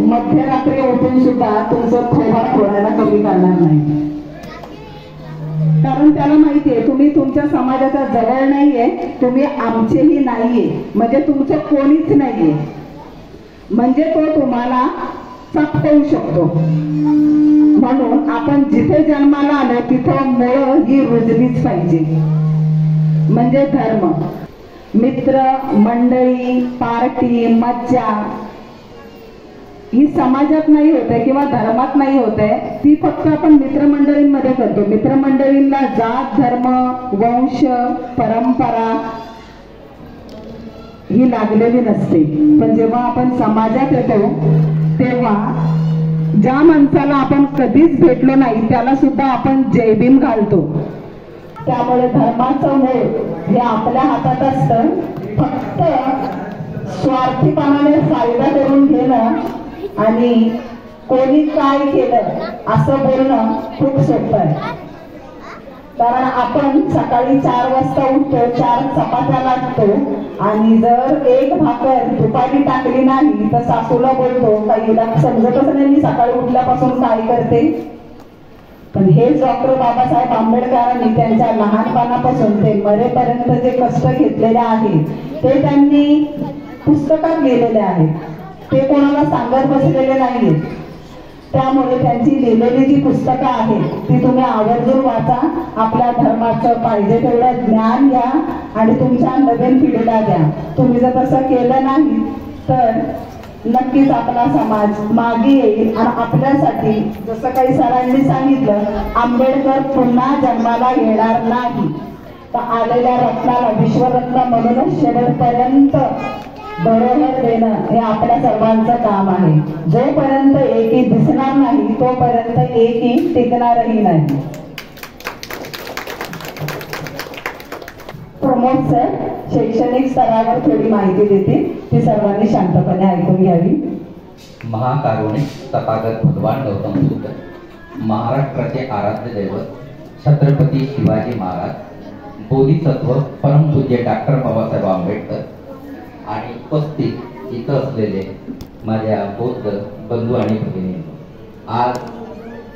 मध्यरात्री उठून सुद्धा तुमचं थोबाड फोडायला कमी करणार नाही. कारण त्याला माहितीये तुम्ही तुमच्या समाजाच्या जवळ नाहीये, तुम्ही आमचेही नाहीये, म्हणजे तुमचं कोणीच नाहीये, म्हणजे तो तुम्हाला चपकवू शकतो. म्हणून आपण जिथे जन्माला आलो तिथं मुळं ही रुजलीच पाहिजे. म्हणजे धर्म, मित्र मंडळी, पार्टी, मज्जा ही समाजात नाही होते किंवा धर्मात नाही होते, ती फक्त आपण मित्रमंडळींमध्ये करतो. मित्रमंडळींना जात, धर्म, वंश, परंपरा ही लागलेली नसते. पण जेव्हा आपण समाजात येतो तेव्हा ज्या माणसाला आपण कधीच भेटलो नाही त्याला सुद्धा आपण जय भीम घालतो. त्यामुळे धर्माचं मूळ हे आपल्या हातात असतं. फक्त स्वार्थीपणाने फायदा करून घेणं आणि कोणी काय केलं असं बोलणं खूप सोपं आहे. कारण आपण सकाळी 4 वाजता उठतो, 4 चपात्या लागतो आणि जर एक भाकर दुपारी टाकली नाही तर सासूला बोलतो काही समजतच नाही मी सकाळी उठल्यापासून काय करते. पण हेच डॉक्टर बाबासाहेब आंबेडकरांनी त्यांच्या लहानपणापासून ते मरेपर्यंत जे कष्ट घेतलेले आहेत ते त्यांनी पुस्तकात लिहिलेले आहेत. ते कोणाला सांगत बसलेले नाहीये. त्यामुळे त्यांची लिहिलेली जी पुस्तकं आहेत ती तुम्ही आवर्जून वाचा. आपल्या धर्माचं पाहिजे तेवढं ज्ञान घ्या आणि तुमच्या नवीन पिढीला द्या. तुम्ही जर तसं केलं नाही तर नक्कीच आपला समाज मागे येईल आणि आपल्यासाठी जसं काही सरांनी सांगितलं आंबेडकर पुन्हा जन्माला येणार नाही. तर आलेल्या रत्नाला विश्वरत्न म्हणूनच शेवटपर्यंत बरोबर देणं हे आपल्या सर्वांचं काम आहे. जोपर्यंत एकी दिसणार नाही तोपर्यंत एकी टिकणारही नाही. प्रमोद सर शैक्षणिक स्तरावर थोडी माहिती देतील, ती सर्वांनी शांतपणे ऐकून घ्यावी. महाकारुणिक तथागत भगवान गौतम बुद्ध, महाराष्ट्राचे आराध्य दैवत छत्रपती शिवाजी महाराज, बोधिसत्व परमपूज्य डॉक्टर बाबासाहेब आंबेडकर आणि उपस्थित इथं असलेले माझ्या बौद्ध बंधू आणि भगिनी, आज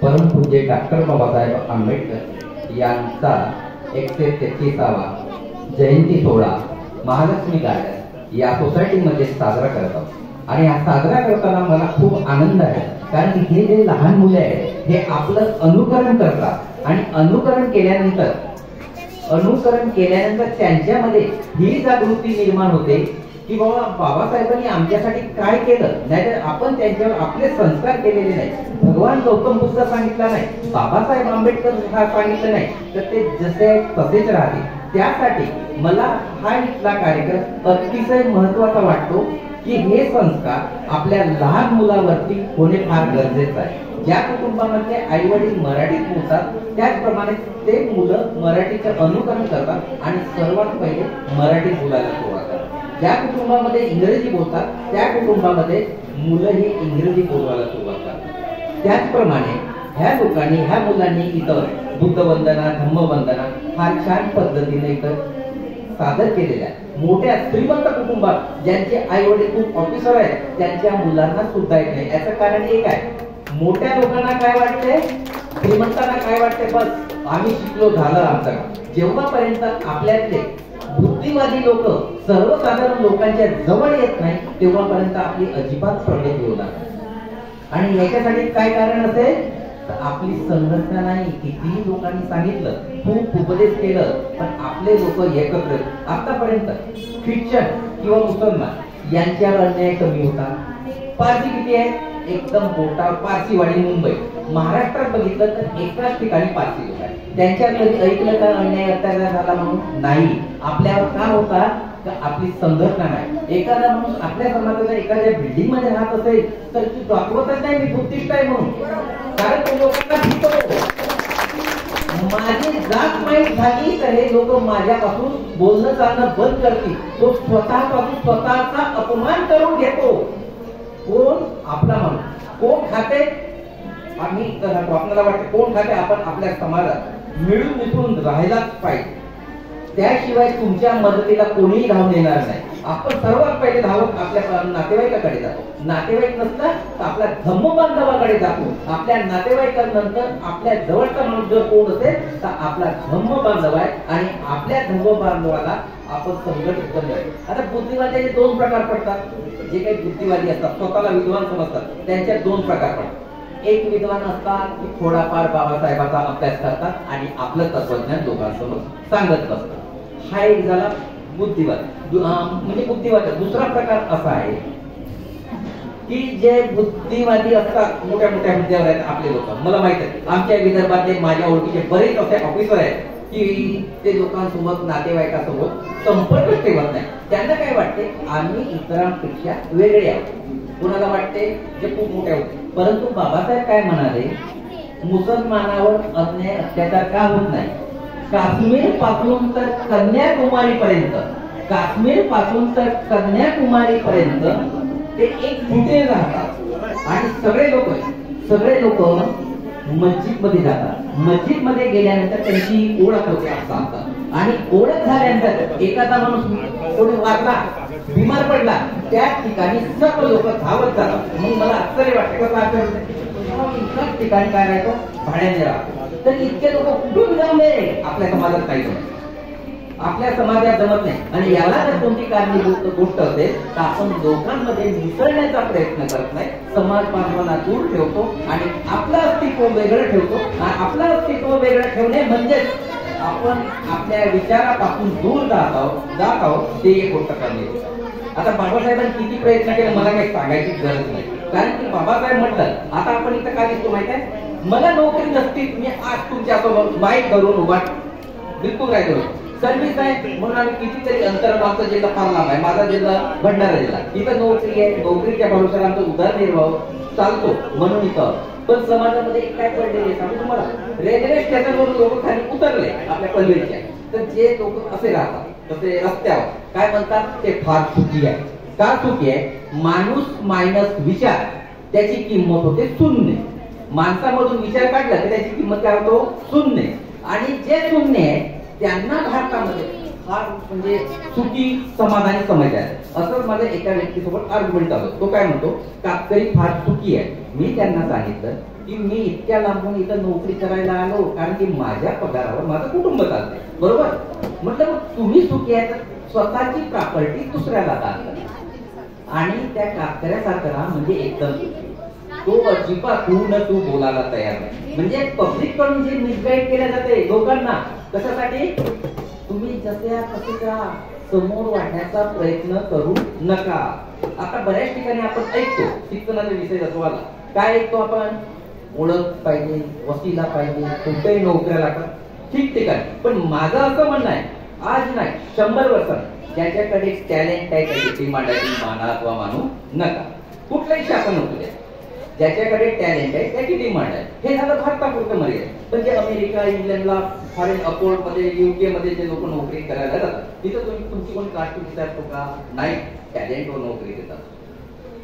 परमपूज्य डॉक्टर बाबासाहेब आंबेडकर यांचा 133वा जयंती सोहळा महालक्ष्मी गार्डन या सोसायटीमध्ये साजरा करत आहोत. आणि हा साजरा करताना मला खूप आनंद आहे, कारण हे जे लहान मुले आहेत हे आपलं अनुकरण करतात आणि अनुकरण केल्यानंतर त्यांच्यामध्ये ही जागृती निर्माण होते की बाबा बाबासाहेबांनी आमच्यासाठी काय केलं. नाहीतर आपण त्यांच्यावर आपले संस्कार केलेले नाही. भगवान गौतम बुद्ध सांगितलं नाही, बाबासाहेब आंबेडकर सांगितलं नाही, तर ते जसे तसेच राहते. त्यासाठी मला हा इथला कार्यक्रम अतिशय महत्वाचा वाटतो की हे संस्कार आपल्या लहान मुलावरती होणे फार गरजेचं आहे. ज्या कुटुंबामध्ये आई वडील मराठीत बोलतात त्याचप्रमाणे ते मुलं मराठीचं अनुकरण करतात आणि सर्वात पहिले मराठीत बोलायला सुरुवात करतात. ज्या कुटुंबामध्ये इंग्रजी बोलतात त्या कुटुंबामध्ये मुलं ही इंग्रजी बोलायला सुरुवात करतात. त्याचप्रमाणे ह्या मुलांनी इतर बुद्धवंदना, धम्मवंदना फार छान पद्धतीने इतर सादर केलेल्या मोठ्या श्रीमंत कुटुंबात ज्यांचे आई वडील खूप ऑफिसर आहेत त्यांच्या मुलांना सुद्धा येत नाही. याचं कारण एक आहे, मोठ्या लोकांना काय वाटते, श्रीमंतांना काय वाटते, बस आम्ही शिकलो झालं आमचं. जेव्हापर्यंत आपल्यातले बुद्धिवादी लोक सर्वसाधारण लोकांच्या जवळ येत नाही तेव्हापर्यंत आपली अजिबात प्रगती होणार नाही. आणि याच्यासाठी काय कारण असेल तर आपली संघटना नाही. कितीही लोकांनी सांगितलं, खूप उपदेश केलं, पण आपले लोक एकत्र. आतापर्यंत ख्रिश्चन किंवा मुसलमान यांच्यावर अन्याय कमी होता. पारसी किती आहे? एकदम मोठा पारसीवाडी मुंबई. महाराष्ट्रात बघितलं तर एकाच ठिकाणी पारसी लोक आहेत. त्यांच्यात कधी ऐकलं का अन्याय अत्याचार झाला म्हणून? नाही. आपल्यावर का होता? आपली संघटना नाही. एखादा माणूस आपल्या समाजाच्या एखाद्या बिल्डिंग मध्ये राहत असेल तर तू दाखवतच नाही मी बुद्धिस्ट आहे म्हणून, कारण तो लोकांना भीतो. माझी जात माहीत झाली तर हे लोक माझ्यापासून बोलणं चालणं बंद करतील. तो स्वतःपासून स्वतःचा अपमान करून घेतो. कोण? आपला माणूस. कोण खाते? आम्ही आपल्याला वाटतं कोण खाते? आपण आपल्या समाजात मिळून मिसळून राहायलाच पाहिजे. त्याशिवाय तुमच्या मदतीला कोणीही धावून येणार नाही. आपण सर्वात पहिले धावत आपल्या नातेवाईकाकडे जातो. नातेवाईक नसला तर आपल्या धम्म बांधवाकडे जातो. आपल्या नातेवाईकांनंतर आपल्या जवळचा माणूस जर कोण असेल तर आपला धम्म बांधव आहे आणि आपल्या धम्म बांधवाला आपण संघटित करतो. आता बुद्धिवादाचे दोन प्रकार पडतात. जे काही बुद्धिवादी असतात, स्वतःला विद्वान समजतात, त्यांच्यात दोन प्रकार पडतात. एक विद्वान असतात की थोडाफार बाबासाहेबांचा अभ्यास करतात आणि आपलं तत्वज्ञान लोकांसमोर सांगत बसतात. हा एक झाला बुद्धिवाद, म्हणजे बुद्धिवाद. दुसरा प्रकार असा आहे की जे बुद्धिवादी असतात, मोठ्या मोठ्या हुद्द्यावर आहेत आपले लोक. मला माहित आहे आमच्या विदर्भातले माझ्या ओळखीचे बरेच असे ऑफिसर आहेत की ते लोकांसोबत नातेवाईकासोबत संपर्क ठेवत नाही. त्यांना काय वाटते आम्ही इतरांपेक्षा वेगळे आहोत. कुणाला वाटते जे खूप मोठे होते. परंतु बाबासाहेब काय म्हणाले, मुसलमानावर अन्याय अत्याचार का होत नाही? काश्मीर पासून तर कन्याकुमारी पर्यंत, काश्मीर पासून तर कन्याकुमारी पर्यंत ते एक फुटे राहतात आणि सगळे लोक मस्जिद मध्ये जातात. मस्जिद मध्ये गेल्यानंतर त्यांची ओळख होते असतात आणि ओळख झाल्यानंतर एखादा माणूस कोणी वारला, बिमार पडला, त्या ठिकाणी सर्व लोक धावत जातात. मग मला आश्चर्य वाटते कसं आश्चर्य, एकाच ठिकाणी काय राहतो? भाड्याने राहतो. तर इतके लोक कुठून जमले? आपल्या समाजात काही जमत, आपल्या समाजात जमत नाही. आणि याला जर कोणती कारणीभूत गोष्ट असेल तर आपण लोकांमध्ये मिसळण्याचा प्रयत्न करत नाही. समाज बांधवांना दूर ठेवतो आणि आपलं अस्तित्व वेगळं ठेवतो. आपलं अस्तित्व वेगळं ठेवणे म्हणजेच आपण आपल्या विचारापासून दूर जात आहोत. ते एक गोष्ट करणे. आता बाबासाहेबांनी किती प्रयत्न केले मला काही सांगायची गरज नाही, कारण की बाबासाहेब म्हटलं. आता आपण इथं काय दिसतो माहिती आहे? मला नोकरी नसती मी आज तुमच्यासोबत माईक धरून उभा बिलकुल काय करू. सर्व्हिस आहे म्हणून आम्ही कितीतरी अंतर, आमचा जिल्हा फार लांब आहे, माझा जिल्हा भंडारा जिल्हा. इथं नोकरी आहे, नोकरीच्या भरोश्याला आमचा उदरनिर्वाह चालतो म्हणून इथं. पण समाजामध्ये काय पडलेले सांगू तुम्हाला, रेल्वे स्टेशनवरून लोक खाली उतरले आपल्या पल्लीच्या, तर जे लोक असे राहतात तसे रस्त्यावर काय म्हणतात ते फार चुकी आहे. का चुकी आहे? माणूस मायनस विचार त्याची किंमत होते शून्य. माणसामधून विचार काढला तर त्याची किंमत काय होतो? शून्य. आणि जे शून्य आहे त्यांना भारतामध्ये फार म्हणजे सुखी समाधानी समज आहे. असंच माझ्या एका व्यक्तीसोबत आर्ग्युमेंट झालं. तो काय म्हणतो, कातकरी फार सुखी आहे. मी त्यांना सांगितलं की मी इतक्या लांबून इथं नोकरी करायला आलो कारण की माझ्या पगारावर माझं कुटुंब चालतंय, बरोबर. म्हटलं मग तुम्ही सुखी आहे तर स्वतःची प्रॉपर्टी दुसऱ्याला दान करा आणि त्या कातकऱ्यासारखं राहा म्हणजे एकदम सुखी. तो अजिबात तू बोलायला तयार नाही. म्हणजे पब्लिक कडून जे मिसगाईड केल्या जाते लोकांना, कशासाठी? तुम्ही जसे तसेच्या समोर वाढण्याचा प्रयत्न करू नका. आता बऱ्याच ठिकाणी आपण ऐकतो शिक्षणाचा विषय जसवाला काय ऐकतो आपण, ओळख पाहिजे, वसिला पाहिजे, कुठेही नोकऱ्या लागतात, ठिकठिकाणी. पण माझं असं म्हणणं आहे, आज नाही 100 वर्षांनी ज्याच्याकडे टॅलेंट आहे त्याची डिमांड माना अथवा मानू नका. कुठलाही शासन नोकरी आहे, ज्याच्याकडे टॅलेंट आहे त्याची डिमांड आहे. हे झालं भारतापुरतं मर्यादित. पण जे अमेरिका, इंग्लंडला, फॉरेन अपोर्ड मध्ये, UK मध्ये जे लोक नोकरी करायला जातात तिथं तुमची कोणी कास्ट विचारतो का? नाही. टॅलेंटवर नोकरी देतात.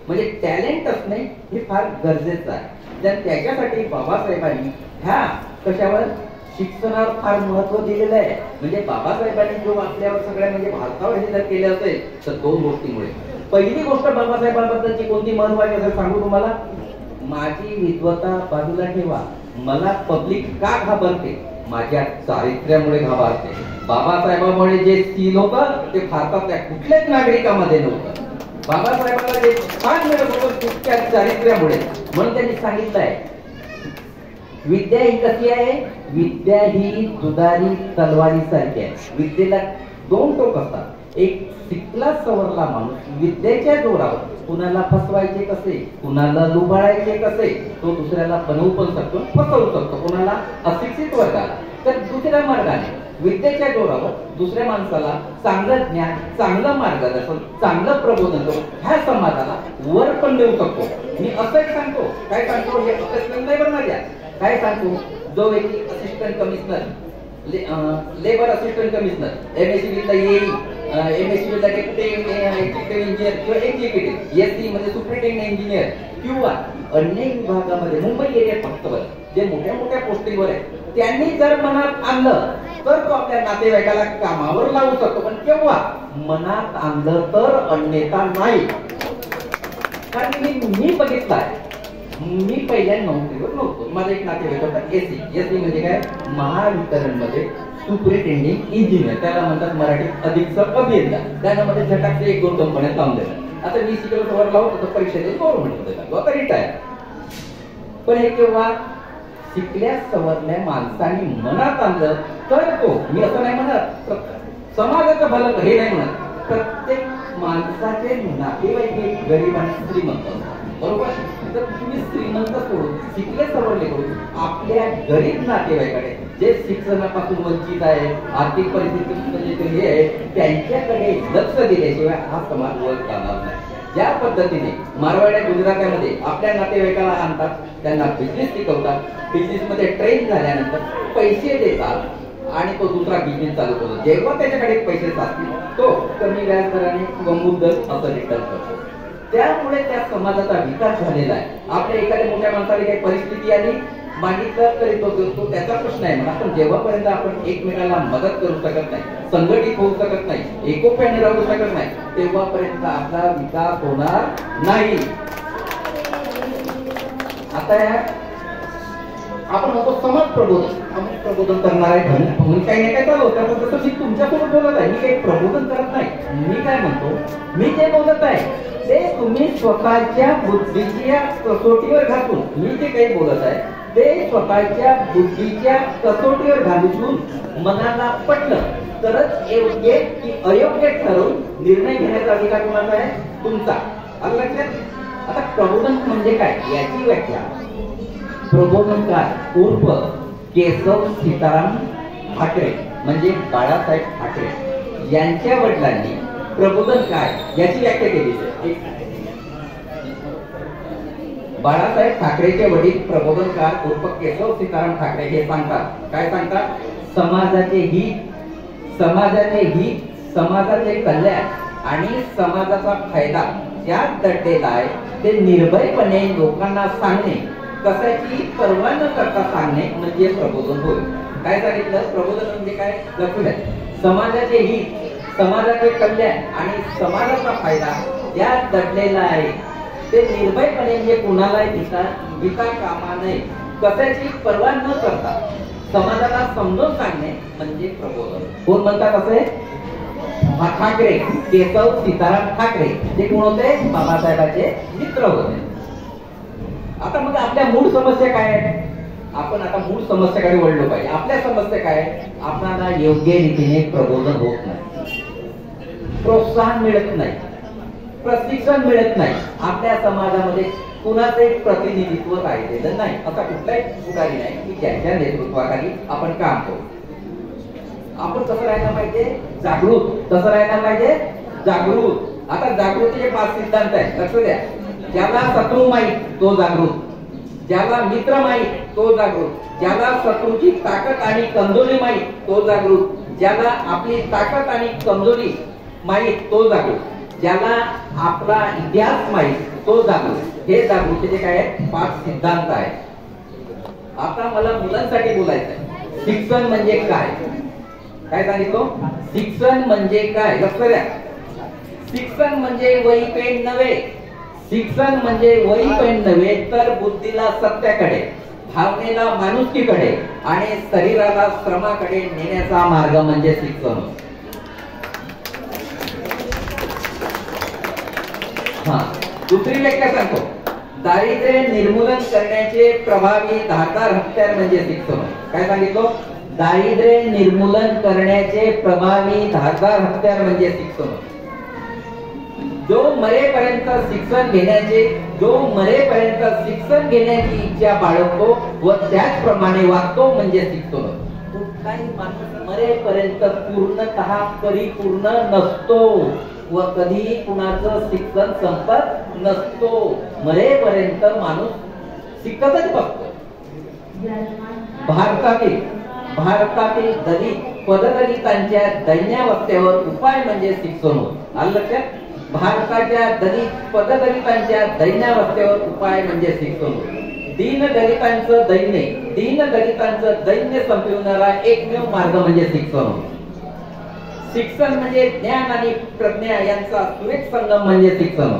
म्हणजे टॅलेंट असणे हे फार गरजेचं आहे. तर त्याच्यासाठी बाबासाहेबांनी ह्या कशावर शिक्षणावर फार महत्व दिलेलं आहे. म्हणजे बाबासाहेबांनी जो आपल्यावर सगळ्या म्हणजे भारतावर हे जर केलं असेल तर 2 गोष्टीमुळे. पहिली गोष्ट बाबासाहेबांबद्दलची कोणती महत्वाची असेल सांगू तुम्हाला, माझी विद्वता बाजूला ठेवा, मला पब्लिक का घाबरते, माझ्या चारित्र्यामुळे घाबरते. बाबासाहेबांमुळे जे सील होतं ते भारतातल्या कुठल्याच नागरिकामध्ये नव्हतं. बाबासाहेबांना जे स्थान मिळत होतं तितक्या चारित्र्यामुळे. म्हणून त्यांनी सांगितलंय विद्या ही कशी आहे, विद्या ही दुधारी तलवारी सारखी आहे. विद्येला दोन टोक असतात. एक शिकला सवरला माणूस विद्येच्या जोरावर कुणाला फसवायचे कसे, कुणाला लुबाडायचे कसे, तो दुसऱ्याला बनवू पण शकतो, फसवू शकतो. कुणाला अशिक्षित वर्गाला तर दुसऱ्या मार्गाने विद्येच्या जोरावर दुसऱ्या माणसाला चांगलं ज्ञान, चांगलं मार्गदर्शन, चांगलं प्रबोधन करून ह्या समाजाला वर पण देऊ शकतो. मी असं एक सांगतो, काय सांगतो हे असेसमेंट नाही बनणार द्या. काय सांगतो, जो व्यक्ती assistant commissioner, labour assistant commissioner, MSc येईल, MSc डेप्युटी एक्झिक्युटिव्ह इंजिनियर किंवा एक्झिक्युटिव्ह, SC मध्ये सुपरिटेंडेंट इंजिनियर किंवा अन्य विभागामध्ये मुंबई एरिया फक्त जे मोठ्या मोठ्या पोस्टिंगवर आहेत त्यांनी जर मनात आणलं तर तो आपल्या नातेवाईकाला कामावर लावू शकतो. पण केव्हा मनात आणलं तर अन्यथा नाही. कारण मी बघितलंय, मी पहिल्या नोकरीवर नव्हतो. माझा एक नातेवाईक होता SC म्हणजे काय, महावितरण मध्ये सुपरिटेंडिंग इंजिनियर, त्याला म्हणतात मराठीत अधीक्षक अभियंता. त्यामध्ये झटाकचे 1-2 कंपन्यात काम दिलं. आता मी शिकलो सवरला होतो तर परीक्षा देऊन गव्हर्नमेंट मध्ये लागलो, आता रिटायर. पण हे केव्हा शिकल्या सवरल्या माणसांनी मनात आणलं तर तो, मी असं नाही म्हणत समाजाचं भलं हे नाही म्हणत, प्रत्येक माणसाचे नातेवाईक हे गरीब आणि श्रीमंत, बरोबर. तर तुम्ही श्रीमंत सोडून शिकले सवरले करून आपल्या गरीब नातेवाईकडे जे शिक्षणापासून वंचित आहे, आर्थिक परिस्थिती हे आहे, त्यांच्याकडे लक्ष दिल्याशिवाय हा समाज वर जाणार नाही. ज्या पद्धतीने मारवाड्या गुजरात्यामध्ये आपल्या नातेवाईकाला आणतात, त्यांना बिझनेस शिकवतात, बिझनेस मध्ये ट्रेन झाल्यानंतर पैसे देतात आणि तो दुसरा बिझनेस चालू करतो. जेव्हा त्याच्याकडे पैसे असतील तो कमी व्याज दराने किंवा मुद्दल असं रिटर्न करतो. त्यामुळे त्या समाजाचा विकास झालेला आहे. आपल्या एखाद्या मोठ्या माणसाला काही परिस्थिती आली मागितलं तरी तो त्याचा प्रश्न आहे म्हणा. पण जेव्हापर्यंत आपण एकमेकाला मदत करू शकत नाही, संघटित होऊ शकत नाही, एकोप्याने राहू शकत नाही, तेव्हापर्यंत आपला विकास होणार नाही. आता आपण म्हणतो समाज प्रबोधन करणार आहे म्हणून काही नाही काय चालू होतं. तसं मी तुमच्यासोबत बोलत आहे, मी काही प्रबोधन करत नाही. मी काय म्हणतो, मी जे बोलत आहे ते तुम्ही स्वतःच्या बुद्धीच्या कसोटीवर घालून, मी जे काही बोलत आहे ते स्वतःच्या बुद्धीच्या कसोटीवर घालून मनाला पटलं तरच योग्य की अयोग्य ठरवून निर्णय घेण्याचा अधिकार कोणाचा आहे, तुमचा. आलं लक्षात. आता प्रबोधन म्हणजे काय याची व्याख्या प्रबोधनकार उर्फ केशव सीताराम ठाकरे म्हणजे बाळासाहेब ठाकरे यांच्या वडिलांनी प्रबोधन काय याची व्याख्या केली. बाळासाहेब ठाकरेचे वडील प्रबोधनकार उर्फ केशव सीताराम ठाकरे हे सांगतात, काय सांगतात, समाजाचे हित, समाजाचे कल्याण आणि समाजाचा फायदा यात दडलेला आहे. ते निर्भयपणे लोकांना सांगणे, कशाची पर्वा न करता सांगणे म्हणजे प्रबोधन होय. काय सांगितलं, प्रबोधन म्हणजे काय, लक्षात घ्या. समाजाचे हित, समाजाचे कल्याण आणि समाजाचा फायदा यात दडलेला आहे. ते निर्भयपणे म्हणजे कुणालाही विका कामा नये, कशाची पर्वा न करता समाजाला समजून सांगणे म्हणजे प्रबोधन. कोण म्हणतात असे, ठाकरे, केशव सीताराम ठाकरे. ते कोण होते, बाबासाहेबांचे मित्र होते. आता मग आपल्या मूळ समस्या काय आहेत, आपण आता मूळ समस्याकडे वळलो पाहिजे. आपल्या समस्या काय, आपल्याला योग्य रीतीने प्रबोधन होत नाही, प्रोत्साहन मिळत नाही, प्रशिक्षण मिळत नाही. आपल्या समाजामध्ये कुणाचे प्रतिनिधित्व राहिलेलं नाही. असा कुठलाही पुढारी नाही की ज्यांच्या नेतृत्वाखाली आपण काम करू. आपण कसं राहायला पाहिजे, जागृत. कसं राहायला पाहिजे, जागृत. आता जागृतीचे 5 सिद्धांत आहेत, लक्ष द्या. ज्याला शत्रू माहीत तो जागृत, ज्याला मित्र माहीत तो जागृत, ज्याला शत्रूची ताकद आणि कमजोरी माहीत तो जागृत, ज्याला आपली ताकद आणि कमजोरी माहीत तो जागृत, ज्याला आपला इतिहास माहीत तो जागृत. हे जागृतीचे काय आहेत, 5 सिद्धांत आहेत. आता मला मुलांसाठी बोलायचं आहे. शिक्षण म्हणजे काय, काय सांगितलं, शिक्षण म्हणजे काय, लक्ष द्या. शिक्षण म्हणजे वही पेन नव्हे, शिक्षण म्हणजे वही पेन नव्हे तर बुद्धीला सत्याकडे, भावनेला माणुसकीकडे आणि शरीराला श्रमाकडे नेण्याचा मार्ग म्हणजे शिक्षण. दुसरी व्याख्या सांगतो, दारिद्र्य निर्मूलन करण्याचे प्रभावी धारदार हत्यार म्हणजे शिक्षण. काय सांगितलं? दारिद्र्य निर्मूलन करण्याचे प्रभावी धारदार हत्यार म्हणजे शिक्षण. जो मरेपर्यंत शिक्षण घेण्याची इच्छा बाळगतो व त्याचप्रमाणे वागतो म्हणजे शिक्षण. कुठलाही माणूस मरेपर्यंत पूर्णतः परिपूर्ण नसतो व कधीही कुणाचं शिक्षण संपत नसतो. मरेपर्यंत माणूस शिकतच बसतो. भारतातील दलित पददलितांच्या दैन्यावस्थेवर उपाय म्हणजे शिक्षण. आलं लक्षात? भारताच्या दलित पददलितांच्या दैन्यावस्थेवर उपाय म्हणजे शिक्षण. दीनदलितांचं दैन्य संपविणारा एकमेव मार्ग म्हणजे शिक्षण. शिक्षण म्हणजे ज्ञान आणि प्रज्ञा यांचा सुरेख संगम म्हणजे शिक्षण.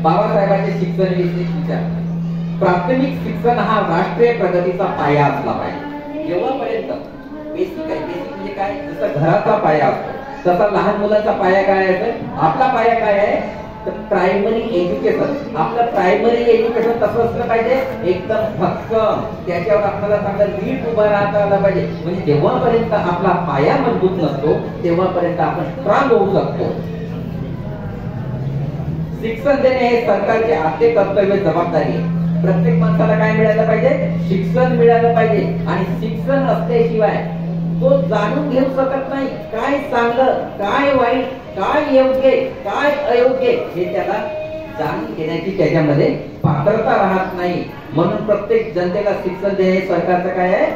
बाबासाहेबांचे शिक्षण विचार. प्राथमिक शिक्षण हा राष्ट्रीय प्रगतीचा पाया असला पाहिजे. जेव्हापर्यंत बेसिक आहे, बेसिक म्हणजे काय? जसं घराचा पाया असतो तसा लहान मुलाचा पाया काय आहे? आपला पाया काय आहे? तर प्रायमरी एज्युकेशन. आपलं प्रायमरी एज्युकेशन कसं असलं पाहिजे? एकदम भक्कम. त्याच्यावर आपल्याला चांगलं नीट उभा राहता आलं पाहिजे. म्हणजे जेव्हापर्यंत आपला पाया मजबूत नसतो तेव्हापर्यंत आपण स्ट्रॉंग होऊ शकतो. शिक्षण देणे हे सरकारचे आद्य कर्तव्य, जबाबदारी आहे. प्रत्येक माणसाला काय मिळालं पाहिजे? शिक्षण मिळालं पाहिजे. आणि शिक्षण असल्याशिवाय तो जाणून घेऊ शकत नाही काय चांगलं, काय वाईट, काय योग्य, काय अयोग्य हे त्याला जाणून घेण्याची त्याच्यामध्ये पात्रता राहत नाही. म्हणून प्रत्येक जनतेला शिक्षण देणे सरकारचं काय आहे?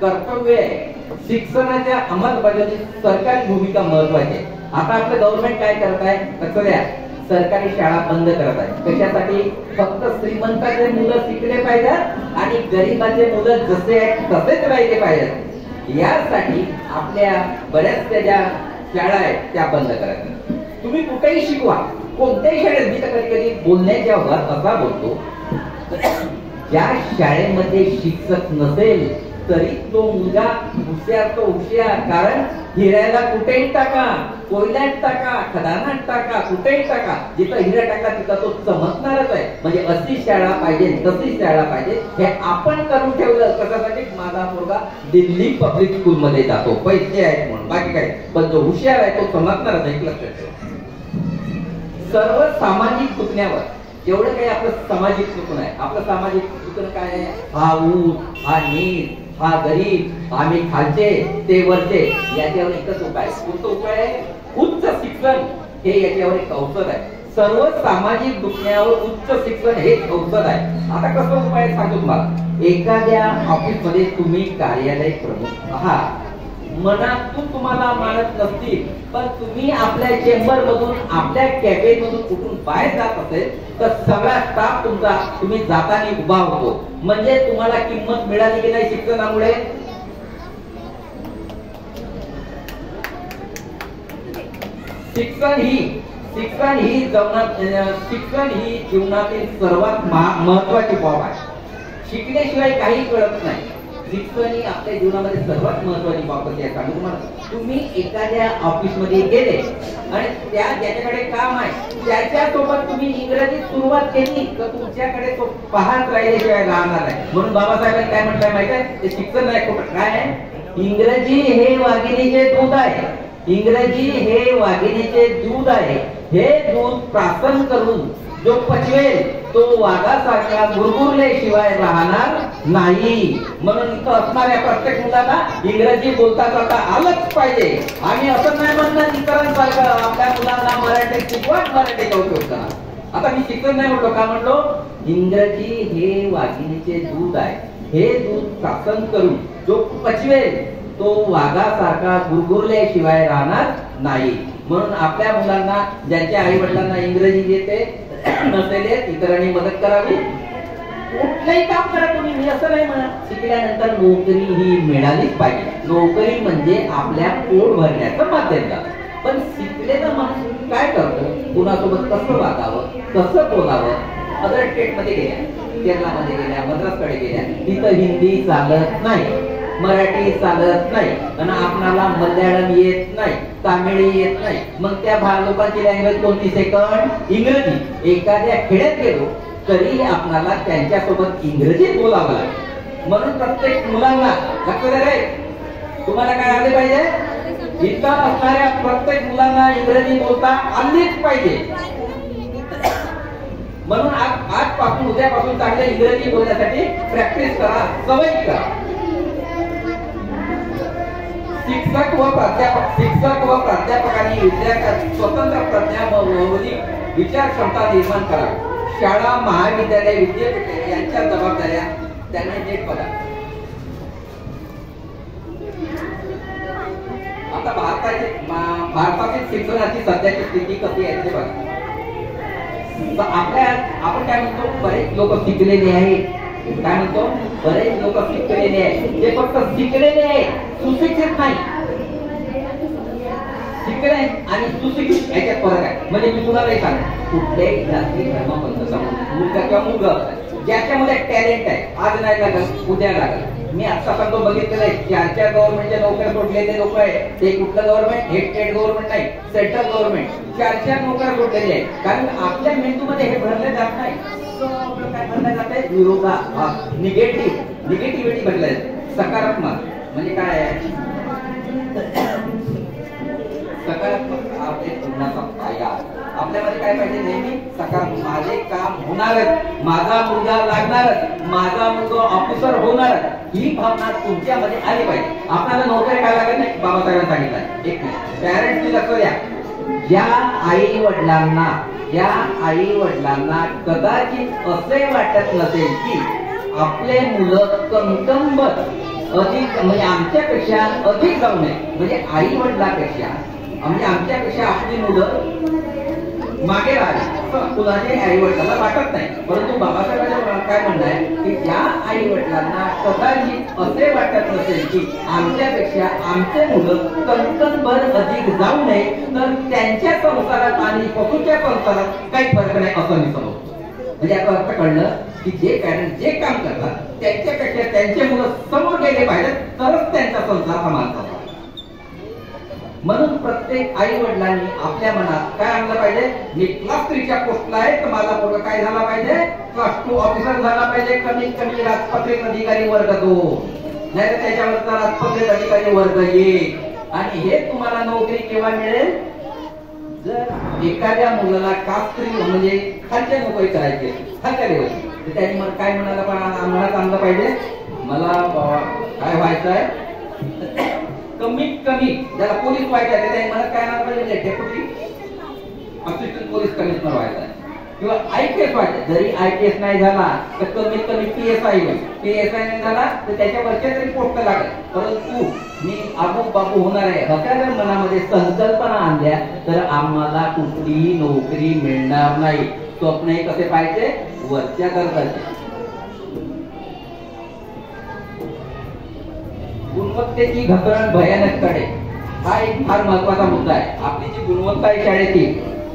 कर्तव्य आहे. शिक्षणाच्या अंमलबजावणीत सरकारी भूमिका महत्वाची आहे. आता आपलं गव्हर्नमेंट काय करत आहे? लक्ष द्या. सरकारी शाळा बंद करत आहे. कशासाठी? फक्त श्रीमंताचे मुलं शिकले पाहिजेत आणि गरिबाचे मुलं जसे आहेत तसेच राहिले पाहिजेत. यासाठी आपल्या बऱ्याचशा ज्या शाळा आहेत त्या बंद करायच्या. तुम्ही कुठेही शिकवा, कोणत्याही शाळेत. मी तर कधी कधी बोलण्याच्या ओघात असा बोलतो, ज्या शाळेमध्ये शिक्षक नसेल तरी तो मुलगा हुशार तो हुशार. कारण हिऱ्याला कुठेही टाका, कोयल्यात टाका, खदानात टाका, कुठेही टाका, जिथं हिरा टाका तिथं तो चमकणारच आहे. म्हणजे अशी शाळा पाहिजे, तशी शाळा पाहिजे. हे आपण करून ठेवलं कशासाठी? माझा मुलगा दिल्ली पब्लिक स्कूल मध्ये जातो, पैसे आहेत म्हणून, बाकी काय. पण जो हुशार आहे तो चमकणारच आहे. लक्षात ठेवा. सर्व सामाजिक चुकण्यावर जेवढं काही आपलं सामाजिक चुकून आहे, आपलं सामाजिक चुकून काय आहे? हा ऊस, हा नीट, हा गरीब, आम्ही खालचे ते वरचे, याच्यावर एकच उपाय. कोणता उपाय आहे? उच्च शिक्षण. हे याच्यावर एक औषध आहे. सर्व सामाजिक दुखण्यावर उच्च शिक्षण हे औषध आहे. आता कसं उपाय सांगतो तुम्हाला. एखाद्या ऑफिस मध्ये तुम्ही कार्यालय प्रमुख आहात, मनातून तुम्हाला मानत नसतील, पण तुम्ही आपल्या चेंबर मधून, आपल्या कॅबिन मधून कुठून बाहेर जात असेल तर सगळा स्टाफ तुमचा तुम्ही जाताना उभा होतो. म्हणजे तुम्हाला किंमत मिळाली की नाही शिक्षणामुळे? शिक्षण ही जीवनातील सर्वात महत्वाची बाब आहे. शिकण्याशिवाय काही कळत नाही. शिक्षण ही आपल्या जीवनामध्ये सर्वात महत्वाची बाब आहे. सांगू तुम्हाला. तुम्ही एखाद्या ऑफिस मध्ये गेले आणि ज्याच्याकडे काम आहे त्याच्यासोबत तुम्ही इंग्रजीत सुरुवात केली तर तुमच्याकडे तो पाहत राहिल्याशिवाय राहणार आहे. म्हणून बाबासाहेबांनी काय म्हटलंय माहिती आहे? ते शिक्षण नाही, कुठं काय आहे? इंग्रजी हे वाघिणीचे दूध आहे. इंग्रजी हे वाघिणीचे दूध आहे. हे दूध प्राशन करून जो पचवेल तो वाघासारख्या गुरगुरल्याशिवाय राहणार नाही. म्हणून इथं असणाऱ्या प्रत्येक मुलाला इंग्रजी बोलता करता आलंच पाहिजे. आम्ही असं नाही म्हणणार इतरांसारखं आपल्या मुलांना मराठी शिकवा, मराठीचा उपयोग करा. आता मी शिक्षण नाही म्हटलो, का म्हटलो? इंग्रजी हे वाघिणीचे दूध आहे. हे दूध प्राशन करून जो पचवेल तो वाघासारखा गुरगुरल्याशिवाय राहणार नाही. म्हणून आपल्या मुलांना, ज्यांच्या आई वडिलांना इंग्रजी येते नसेल, इतरांनी मदत करावी. कुठलंही काम करा तुम्ही, मी असं नाही म्हणत. शिकल्यानंतर नोकरी ही मिळालीच पाहिजे. नोकरी म्हणजे आपल्या पोट भरण्याचं माध्यम. पण शिकलेला माणूस काय करतो? कुणासोबत कसं वागावं, कसं बोलावं. अदर स्टेट मध्ये गेल्या केरळामध्ये गेल्या, मद्रासकडे गेल्या, तिथं हिंदी चालत नाही, मराठी चालत नाही, आणि आपणाला मल्याळम येत नाही, तामिळ येत नाही. मग त्या लोकांची लँग्वेज कोणती? सेकंड इंग्रजी. एखाद्या खेड्यात गेलो तरी आपल्याला त्यांच्यासोबत इंग्रजीत बोलावं लागेल. म्हणून प्रत्येक मुलांना लक्ष द्या रे, तुम्हाला काय आले पाहिजे? इथं असणाऱ्या प्रत्येक मुलांना इंग्रजी बोलता आलीच पाहिजे. म्हणून आजपासून उद्यापासून चांगले इंग्रजी बोलण्यासाठी प्रॅक्टिस करा, सवय करा. शिक्षक व प्राध्यापकांनी विद्यार्थ्यांना स्वतंत्र प्रज्ञा व बौद्धिक विचार क्षमता निर्माण करा. शाळा, महाविद्यालय, विद्यापीठे यांच्या जबाबदाऱ्या त्यांनी नीट बघा. आता भारतातील शिक्षणाची सध्याची स्थिती कशी आहे ते बघा. आपण काय म्हणतो? बरेच लोक शिकलेले आहेत. काय म्हणतो? बरेच लोक शिकलेले आहेत. ते फक्त शिकलेले आहेत, सुशिक्षित नाही. शिकले आणि सुशिक्षित याच्यात फरक आहे. म्हणजे मी तुम्हाला सांग, कुठल्याही जाती धर्माबद्दल मुलगा किंवा मुलगा ज्याच्यामध्ये टॅलेंट आहे, आज नाही लागल उद्या लागल. मी आतापर्यंत बघितलेलं आहे, 4 गव्हर्नमेंटच्या नोकऱ्या सोडलेले लोक आहेत. ते कुठलं गव्हर्नमेंट? हे स्टेट गव्हर्नमेंट नाही, सेंट्रल गव्हर्नमेंट. 4 नोकऱ्या सोडलेल्या आहेत. कारण आपल्या मेंदूमध्ये हे भरले जात नाही. काय भरलं जात आहे? विरोधाभास, निगेटिव्हिटी भरले आहे. सकारात्मक म्हणजे काय आहे? सकारात्मक आपले पूर्णाचा पाया. आपल्यामध्ये काय पाहिजे? नेहमी सकारात्मक. माझे काम होणारच, माझा मुलगा लागणारच, माझा मुलगा ऑफिसर होणारच, ही भावना तुमच्यामध्ये आली पाहिजे. आपल्याला नोकरी काय लागत नाही, बाबासाहेबांनी सांगितलं. एक मिनिट, पॅरेंट्सची लक्ष द्या. या आई वडिलांना कदाचित असे वाटत नसेल की आपले मुलं कमकंबत अधिक म्हणजे आमच्यापेक्षा अधिक जाऊ नये. म्हणजे आई वडिलांपेक्षा म्हणजे आमच्यापेक्षा आपली मुलं मागे राहावी, कुणाचे आई वडिलांना वाटत नाही. परंतु बाबासाहेबांच्या काय म्हणणं आहे की ज्या आई वडिलांना कदाचित असे वाटत नसेल की आमच्यापेक्षा आमचे मुलं कणकणभर अधिक जाऊ नये, तर त्यांच्या संसारात आणि पशूच्या संसारात काही फरक नाही असं मी समजतो. म्हणजे याचा अर्थ कळलं की जे पॅरेंट जे काम करतात त्यांच्यापेक्षा त्यांचे मुलं समोर गेले पाहिजेत, तरच त्यांचा संसार हा मानतात. म्हणून प्रत्येक आई वडिलांनी आपल्या मनात काय आणलं पाहिजे? मी क्लास 3च्या पोस्टला आहे तर माझा मुलगा काय झाला पाहिजे? क्लास 2 ऑफिसर झाला पाहिजे, कमीत कमी राजपत्रित अधिकारी वर्ग 2, नाहीतर त्याच्यावरचा राजपत्रित अधिकारी वर्ग 1. आणि हे तुम्हाला नोकरी केव्हा मिळेल? जर एखाद्या मुलाला क्लास 3 म्हणजे खालच्या नोकरी करायची, खालच्या लेवलची, तर त्यांनी मला काय मनात आणलं पाहिजे? मला काय व्हायचं आहे? कमीत कमी ज्याला पोलीस व्हायचं आहे त्याने मला काय नाव पाहिजे? डेप्युटी असिस्टंट पोलीस कमिशनर व्हायचं आहे, किंवा IPS व्हायचं. जरी IPS नाही झाला तर कमीत कमी PSI होईल. PSI नाही झाला तर त्याच्यावरच्या तरी पोस्ट लागेल. परंतु मी आबू बाबू होणार आहे अशा जर मनामध्ये संकल्पना आणल्या तर आम्हाला कुठलीही नोकरी मिळणार नाही. स्वप्न हे कसे पाहिजे? वरच्या दर्जाचे. गुणवत्तेची घसरण भयानककडे हा एक फार महत्वाचा मुद्दा आहे. आपली जी गुणवत्ता आहे शाळेची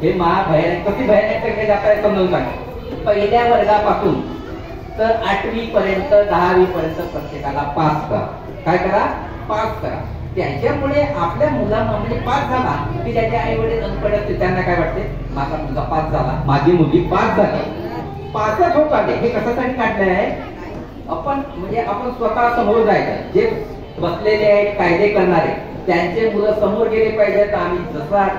हे भयानक कशी भयानककडे जाता आहे समजून सांगा. पहिल्या वर्गापासून तर 8वी पर्यंत 10वी पर्यंत प्रत्येकाला पास करा. काय करा? पास करा. त्याच्यामुळे आपल्या मुलांना म्हणजे पास झाला की त्याच्या आई वडील अनपढ असते, त्यांना काय वाटते? माझा मुलगा पास झाला, माझी मुलगी पास झाली. पासच होत आले. हे कशासाठी काढले आहे? आपण म्हणजे आपण स्वतः समोर जायचं. जे बसलेले आहेत कायदे करणारे त्यांचे मुलं समोर गेले पाहिजेत, आम्ही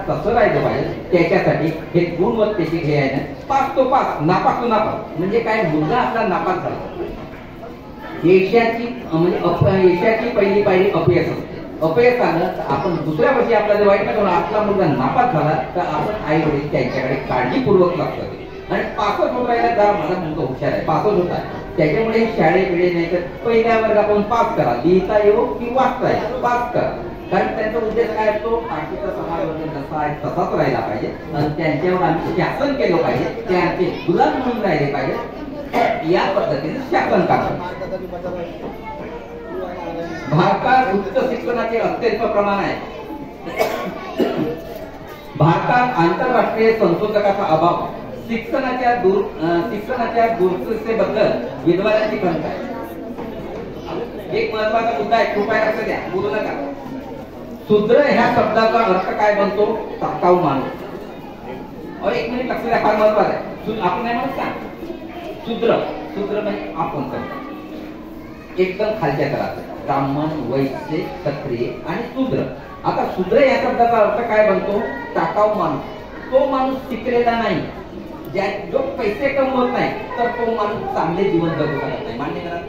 कसं राहिलं पाहिजे त्याच्यासाठी हे गुणवत्तेची हे आहे ना. पास तो पास, नापास तो नापास. म्हणजे काय? मुलगा आपला नापास झाला. यशाची पहिली पायरी अपयश असते. अपयश आलं तर आपण दुसऱ्या वर्षी आपल्याला वाईट नाही, आपला मुलगा नापास झाला तर आपण आई वडील त्यांच्याकडे काळजीपूर्वक लक्ष देतो. आणि पासच होत राहिला तर माझा मुलगा हुशार आहे, पासच होत आहे. त्याच्यामुळे शाळेकडे नाही तर पहिल्या वर्गापासून पास करा. लिहिता येऊ की वाचता येऊ, पास करा. कारण त्यांचा उद्देश काय असतो? बाकीचा समाज जसा आहे तसाच राहिला पाहिजे आणि त्यांच्यावर आम्ही शासन केलं पाहिजे, त्यांचे गुलाम म्हणून राहिले पाहिजे. या पद्धतीने शासन करा. भारतात उच्च शिक्षणाचे अत्यल्प प्रमाण आहे. भारतात आंतरराष्ट्रीय संशोधकाचा अभाव शिक्षणाच्या दूरदृष्टीबद्दल विद्वानांची खंत आहे. एक महत्वाचा मुद्दा आहे, कृपया लक्ष द्या, बोलू नका. शूद्र ह्या शब्दाचा अर्थ काय बनतो? टाकाऊ माणूस. एक मिनिट लक्ष द्या, फार महत्वाचं आहे. आपण नाही म्हणत का शूद्र म्हणजे आपण एकदम खालच्या तळाचं, ब्राह्मण, वैश्य, क्षत्रिय आणि शूद्र. आता शूद्र या शब्दाचा अर्थ काय बनतो? टाकाऊ माणूस. तो माणूस शिकलेला नाही, जो पैसे कमवत नाही, तर तो माणूस चांगले जीवन जगू शकत नाही. मान्य करा.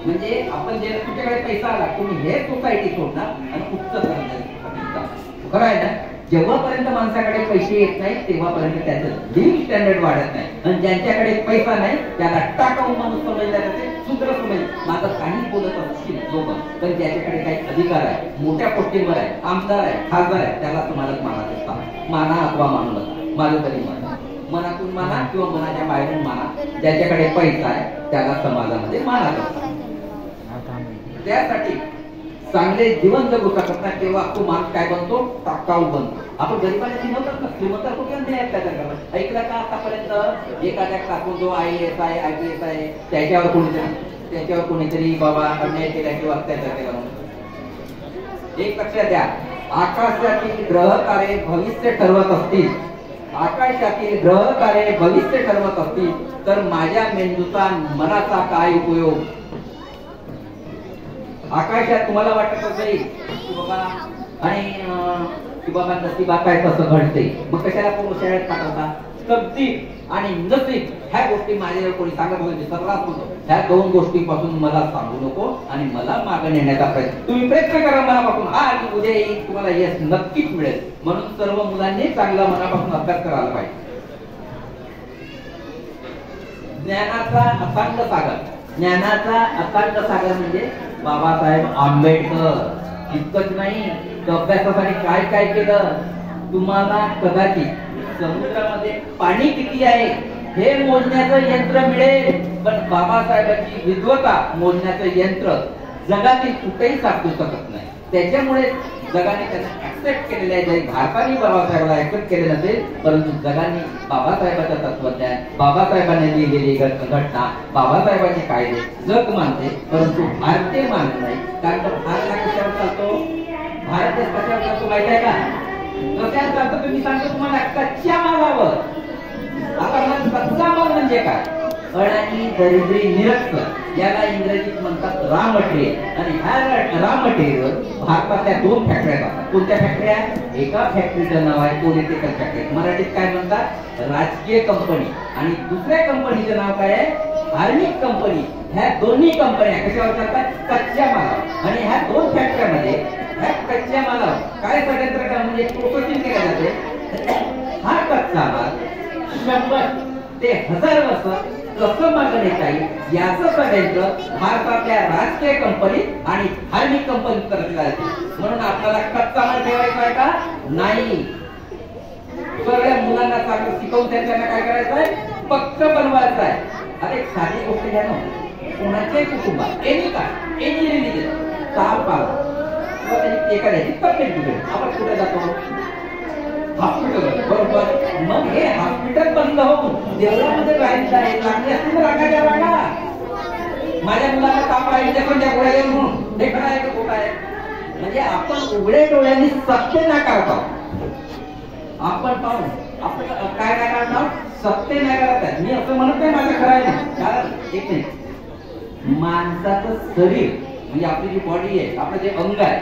म्हणजे आपण जे तुमच्याकडे पैसा आला, तुम्ही हे सोसायटी सोडणार आणि उच्च खरं आहे ना. जेव्हापर्यंत माणसाकडे पैसे येत नाही तेव्हापर्यंत त्याचं लिव्हिंग स्टँडर्ड वाढत नाही. आणि ज्यांच्याकडे पैसा नाही त्याला टाकाऊ माणूस समजला जाते, शूद्र समज. माझं काही बोलत असतील लोक, पण ज्याच्याकडे काही अधिकार आहे, मोठ्या पोस्टिंगवर आहे, आमदार आहे, खासदार आहे, त्याला तुम्हाला मानाचं स्थान. माना अथवा मानू नका, माझं तरी म्हणा. मनातून माना किंवा मनाच्या बाहेरून माना. ज्याच्याकडे पैसा आहे त्याला समाजामध्ये मानाचं. त्यासाठी चांगले जीवन जगू शकत नाही तेव्हा तो माणूस काय बनतो? टाकाऊ बनतो. आपण गरिबांना चिन्हतात ना, श्रीमंत कुठे त्याच्याकडे ऐकलं का आतापर्यंत? एखाद्या टाकून जो IAS आहे, IPS आहे, त्याच्यावर कोणीतरी बाबा अन्याय केला किंवा अत्याचार केला. एक लक्षात द्या, आकाशातील ग्रह तारे भविष्य ठरवत असतील, आकाशातील ग्रह तारे भविष्य ठरवत असतील तर माझ्या मेंदूचा मनाचा काय उपयोग? आकाशात तुम्हाला वाटत असेल की बाबा आणि की बाबा नशिबात काय तसं घडते, मग कशाला पूर्ण शाळेत पाठवता? तकदीर आणि नसीब ह्या गोष्टी माझ्यावर कोणी सांगत होते, सर्रास होतो. ह्या दोन गोष्टीपासून मला सांगू नको आणि मला मागे नेण्याचा प्रयत्न तुम्ही प्रयत्न करा मनापासून. आज उद्या येईल तुम्हाला यश नक्कीच मिळेल. म्हणून सर्व मुलांनी चांगला मनापासून अभ्यास करायला पाहिजे. ज्ञानाचा अथांग सागर, ज्ञानाचा अथांग सागर म्हणजे बाबासाहेब आंबेडकर. इतकंच नाही तर अभ्यासासाठी काय काय केलं. तुम्हाला कदाचित समुद्रामध्ये पाणी किती आहे हे मोजण्याचं यंत्र मिळेल, पण बाबासाहेबांची विद्वता मोजण्याचं यंत्र जगातील कुठेही सापडू शकत नाही. त्याच्यामुळे जगाने त्यांना ऍक्सेप्ट केलेलं आहे. जरी भारताने बाबासाहेबांना ऍक्सेप्ट केले नसेल, परंतु जगाने बाबासाहेबांचं तत्वज्ञान, बाबासाहेबांनी लिहिलेली घटना, बाबासाहेबांचे कायदे जग मानते, परंतु भारतीय मानत नाही. कारण भारत हा कशावर चालतो? भारत देश कशावर चालतो माहिती आहे का? कशावर चालतो तुम्ही सांगतो तुम्हाला? कच्च्या मालावर. आता कच्चा माल म्हणजे काय? अडाणी, दरिद्री, निरक्षर याला इंग्रजीत म्हणतात रॉ मटेरियल. आणि ह्या रॉ मटेरियल भारतातल्या 2 फॅक्टऱ्या असतात. कोणत्या फॅक्टऱ्या? एका फॅक्टरीचं नाव आहे पॉलिटिकल फॅक्टरी, मराठीत काय म्हणतात? राजकीय कंपनी. आणि दुसऱ्या कंपनीचं नाव काय आहे? धार्मिक कंपनी. ह्या दोन्ही कंपन्या कशावर चालतात? कच्च्या मालावर. आणि ह्या 2 फॅक्टऱ्यामध्ये ह्या कच्च्या मालावर काय षड्यंत्र म्हणजे प्रोसेसिंग केले जाते. हा कच्चा माल 100 ते 1000 वर्ष कसं मागं नेता येईल याचं षड्यंत्र भारतातल्या राजकीय कंपनीत आणि धार्मिक कंपनीत करण्यात जाते. म्हणून आपल्याला कच्चा माल ठेवायचा आहे का? नाही. सगळ्या मुलांना चांगलं शिकवून त्यांना काय करायचं आहे? पक्क बनवायचं आहे. अरे साधी गोष्ट घ्या ना, कोणाच्याही कुटुंबात एनी रिलीजन चाल पाल एखाद्याची तब्येत बिघडली, आपण कुठे जातो? हॉस्पिटल. बरोबर. मग हे हॉस्पिटल बंद होऊन देवळामध्ये राहायचं आहे, लागले असतील तर रागाच्या रागा. माझ्या मुलाला ताप आहे, इंजेक्शनच्या गोळ्या येईल म्हणून हे खरं आहे का खोटं आहे? म्हणजे आपण उघड्या डोळ्यांनी सत्य नाकारत आहोत. आपण पाहून आपण काय नाकारत आहोत? सत्य नाकारत आहे. मी असं म्हणत नाही माझं खरं आहे. कारण एक मिनिट, माणसाचं शरीर म्हणजे आपली जी बॉडी आहे, आपलं जे अंग आहे,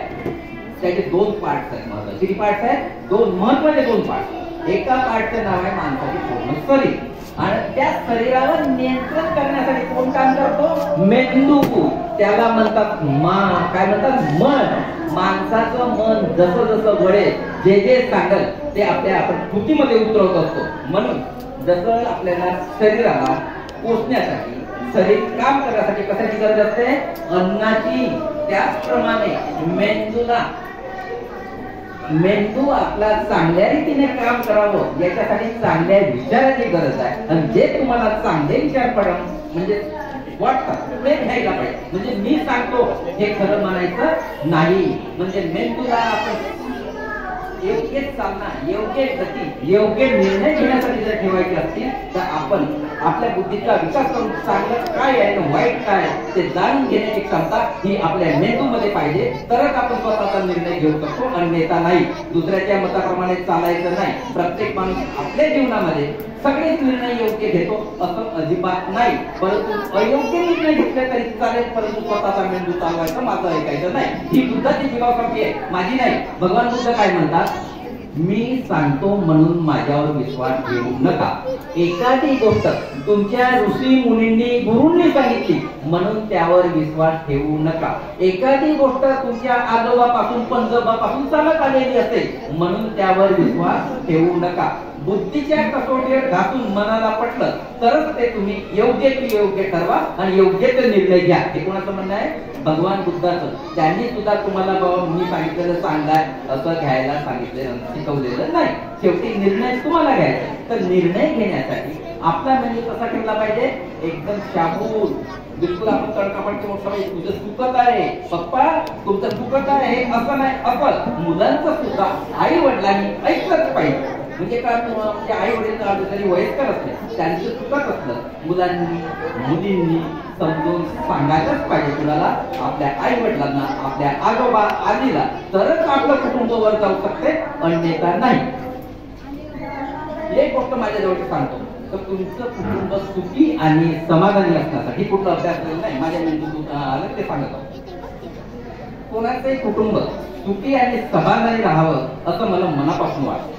त्याचे 2 पार्ट्स आहेत महत्वाचे. किती पार्ट्स आहेत? 2 महत्वाचे 2 पार्ट. एका पार्टचं नाव आहे माणसाचे पूर्ण शरीर. आणि त्या शरीरावर नियंत्रण करण्यासाठी कोण काम करतो? मेंदू. त्याला म्हणतात काय म्हणतात? मन. माणसाचं मन जसं जसं वळेल, जे जे सांगेल ते आपण कृतीमध्ये उतरवत असतो. म्हणून जसं आपल्याला शरीराला पोचण्यासाठी, शरीर काम करण्यासाठी कशाची गरज असते? अन्नाची. त्याचप्रमाणे मेंदू आपला चांगल्या रीतीने काम करावं याच्यासाठी चांगल्या विचाराची गरज आहे. आणि जे तुम्हाला चांगले विचार पडा म्हणजे वाटतात ते घ्यायला पाहिजे. म्हणजे मी सांगतो हे खरं मानायचं नाही. म्हणजे मेंदूला आपण योग्य योग्य चालना, योग्य गती, योग्य निर्णय घेण्यासाठी जर ठेवायचे असतील तर आपण आपल्या बुद्धीचा विकास करून चांगलं काय आहे आणि वाईट काय आहे ते जाणून घेण्याची क्षमता ही आपल्या मेंदूमध्ये पाहिजे, तरच आपण स्वतःचा निर्णय घेऊ शकतो. अन्यथा नाही. दुसऱ्याच्या मताप्रमाणे चालायचं नाही. प्रत्येक माणूस आपल्या जीवनामध्ये सगळेच निर्णय योग्य घेतो असं अजिबात नाही, परंतु अयोग्य निर्णय घेतले तरी चालेल, परंतु स्वतःचा मेंदू चालवायचं, माझं ऐकायचं नाही. ही बुद्धाची फिलॉसॉफी आहे, माझी नाही. भगवान बुद्ध काय म्हणतात, मी सांगतो म्हणून माझ्यावर विश्वास ठेवू नका. एखादी गोष्ट तुमच्या ऋषी मुनींनी गुरूंनी सांगितली म्हणून त्यावर विश्वास ठेवू नका. एखादी गोष्ट तुमच्या आजोबापासून पंजोबापासून चालत आलेली असेल म्हणून त्यावर विश्वास ठेवू नका. बुद्धीच्या कसोटीवर घासून मनाला पटलं तरच ते तुम्ही योग्य की योग्य ठरवा आणि योग्य ते निर्णय घ्या. हे कोणाचं म्हणणं आहे? भगवान बुद्धाचं. त्यांनी सुद्धा तुम्हाला बाबा मी सांगितलेलं चांगलाय असं घ्यायला सांगितलेलं शिकवलेलं नाही. शेवटी निर्णय तुम्हाला घ्यायचा. तर निर्णय घेण्यासाठी आपला मेंदू कसा ठेवला पाहिजे? एकदम शाबूत, बिलकुल आपण तडकाफडची मोठा तुझं चुकत आहे पप्पा, तुमचं चुकत आहे असं नाही. असं मुलांचं सुद्धा आई वडिलांनी ऐकलंच पाहिजे. म्हणजे काय, म्हणजे आई वडील जरी वयस्कर असले त्यांचं चुकत असलं मुलांनी मुलींनी समजून सांगायलाच पाहिजे. कुणाला? आपल्या आई वडिलांना, आपल्या आजोबा आजीला, तरच आपलं कुटुंब वर जाऊ शकते, अन्यथा नाही. एक गोष्ट माझ्याजवळ सांगतो, तर तुमचं कुटुंब सुखी आणि समाधानी असण्यासाठी कुठला अभ्यास केला नाही, माझ्या मेंदूत आलं ते सांगतो. कोणाचंही कुटुंब सुखी आणि समाधानी राहावं असं मला मनापासून वाटतं.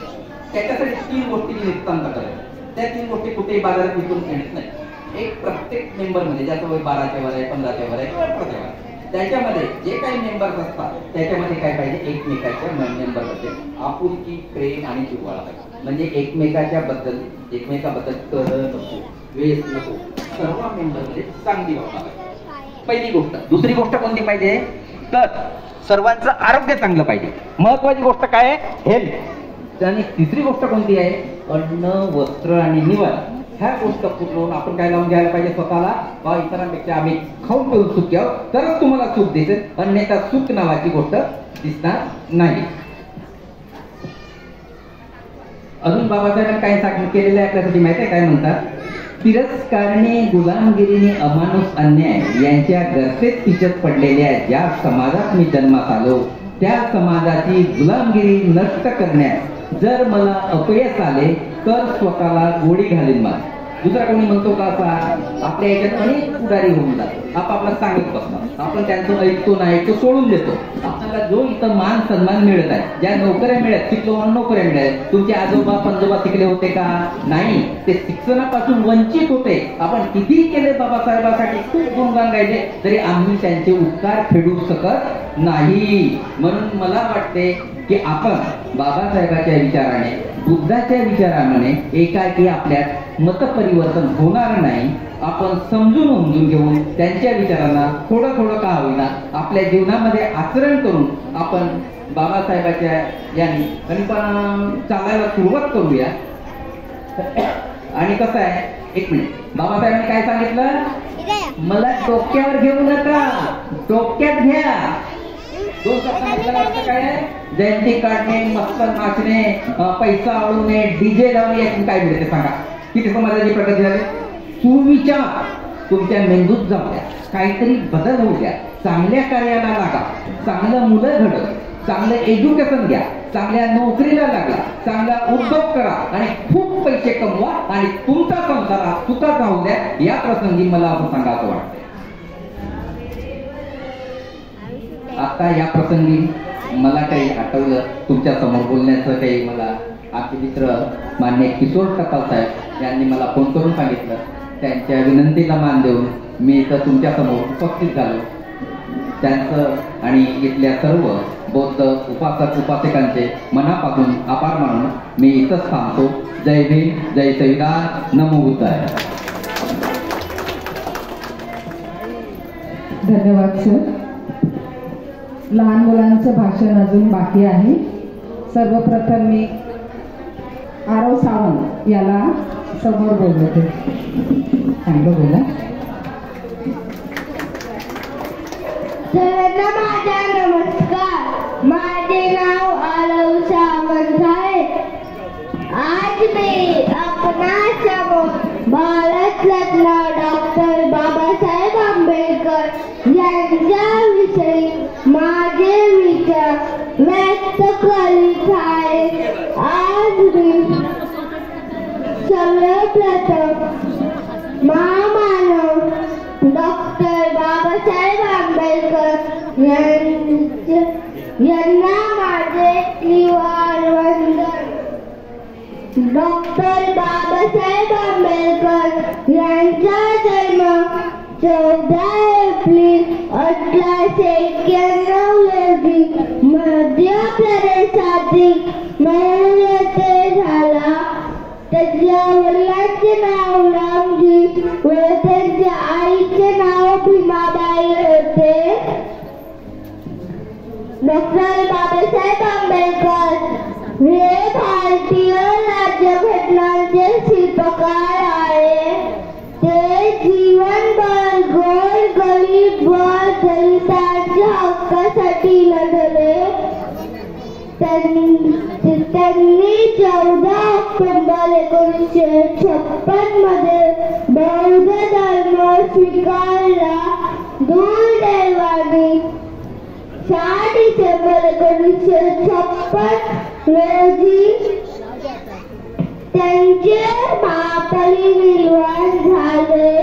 त्याच्यासाठी 3 गोष्टी नितांत करायच्या. त्या 3 गोष्टी कुठेही बाजारात विकून घेत नाही. एक, प्रत्येक मेंबर मध्ये ज्याचं वय 12च्या वर आहे, 15च्या वर आहे, 18च्या वर आहे, त्याच्यामध्ये जे काही मेंबर्स असतात त्याच्यामध्ये काय पाहिजे? एकमेकाच्या मेंबरमध्ये आपुलकी, प्रेम आणि जिव्हाळा पाहिजे. म्हणजे एकमेकाबद्दल कर नको, वेस नको, सर्व मेंबरमध्ये चांगली भावना पाहिजे. पहिली गोष्ट. दुसरी गोष्ट कोणती पाहिजे? तर सर्वांचं आरोग्य चांगलं पाहिजे. महत्वाची गोष्ट काय आहे? हेल्थ. आणि तिसरी गोष्ट कोणती आहे? अन्न, वस्त्र आणि निवारा. ह्या गोष्ट पूर्ण आपण काय लावून घ्यायला पाहिजे स्वतःला? बा इतरांपेक्षा आम्ही खाऊन पिऊन सुख घ्यावं तरच तुम्हाला सुख दिसेल, अन्यथा सुख नावाची गोष्ट दिसणार नाही. अजून बाबासाहेबांनी काय सांगितलं केलेलं आहे आपल्यासाठी माहिती आहे? काय म्हणतात? तिरस्कारणे, गुलामगिरीने, अमानुष, अन्याय यांच्या गर्तेत पिचत पडलेल्या ज्या समाजात मी जन्मात आलो त्या समाजाची गुलामगिरी नष्ट करण्यास जर मला अपयश आले तर स्वतःला गोळी घालीन मला. दुसरा कोणी म्हणतो का असा? आपल्या याच्यात अनेक पुढारी होऊन जातात, आपापला सांगत बसतात, आपण त्यांचं ऐकतो नाही तो सोडून देतो. आपल्याला जो इथं मान सन्मान मिळत आहे, ज्या नोकऱ्या मिळत, शिकलो म्हणून नोकऱ्या मिळत, तुमचे आजोबा पंजोबा शिकले होते का? नाही, ते शिक्षणापासून वंचित होते. आपण कितीही केले बाबासाहेबांसाठी, खूप गुणगान गायले, तरी आम्ही त्यांचे उपकार फेडू शकत नाही. म्हणून मला वाटते की आपण बाबासाहेबांच्या विचाराने, बुद्धाच्या विचाराने एकाकी आपल्यात मतपरिवर्तन होणार नाही. आपण समजून उमजून घेऊन त्यांच्या विचारांना थोडं थोडं का होईना आपल्या जीवनामध्ये आचरण करून आपण बाबासाहेबांच्या यांनी आणि पण चालायला सुरुवात करूया. आणि कसं आहे, एक मिनिट, बाबासाहेबांनी काय सांगितलं? मला डोक्यावर घेऊ नका, डोक्यात घ्या. 2 शब्द काय आहे? जयंती काढणे, मस्तर नाचणे, पैसा आवडणे, डीजे लावणे, यातून काय मिळते सांगा? किती समाजाची प्रगती झाली? सुविचार तुमच्या मेंदूत जाऊ द्या, काहीतरी बदल होऊ द्या, चांगल्या कार्याला लागा, चांगलं मुलं घडव, चांगलं एज्युकेशन घ्या, चांगल्या नोकरीला लागला, चांगला उद्योग करा आणि खूप पैसे कमवा आणि तुमचा संसार सुखाचा होऊ द्या. या प्रसंगी मला आपण सांगायचं वाटतं. आता या प्रसंगी मला काही आठवलं तुमच्या समोर बोलण्याचं, काही मला आमचे मित्र मान्य किशोर टपाल साहेब यांनी मला फोन करून सांगितलं. त्यांच्या विनंतीला मान देऊन मी इथं तुमच्या समोर उपस्थित झालो. त्यांचं आणि इथल्या सर्व बौद्ध उपासक उपासकांचे मनापासून आभार मानून मी इथंच थांबतो. जय भीम, जय संविधान, नमो बुद्धाय. धन्यवाद सर. लहान मुलांचं भाषण अजून बाकी आहे. सर्वप्रथम मी आरव सावंत याला समोर बोलवते. चांगलं बोला. सर्वांना माझा नमस्कार. माझे नाव आरव सावंत झाले आज सर्वप्रथम महामानव डॉक्टर बाबासाहेब आंबेडकर यांना माझे निवार वंदन. डॉक्टर बाबासाहेब आंबेडकर यांचा जन्म 14 एप्रिल 1891 रोजी मध्य प्रदेशातील महू येथे झाला. त्याच्या वडिलांचे नाव रामजी व त्यांच्या आईचे नाव भीमाबाई होते. डॉक्टर बाबासाहेब आंबेडकर हे भारतीय राज्यघटनांचे शिल्पकार आहे. ते जीवनभर गोरगरीब व दलितांच्या हक्कासाठी लढले. त्यांनी 14 ऑक्टोबर 1956 मध्ये बौद्ध धर्म स्वीकारला. दुर्दैवाने 6 डिसेंबर 1956 रोजी त्यांचे महापरिनिर्वाण झाले.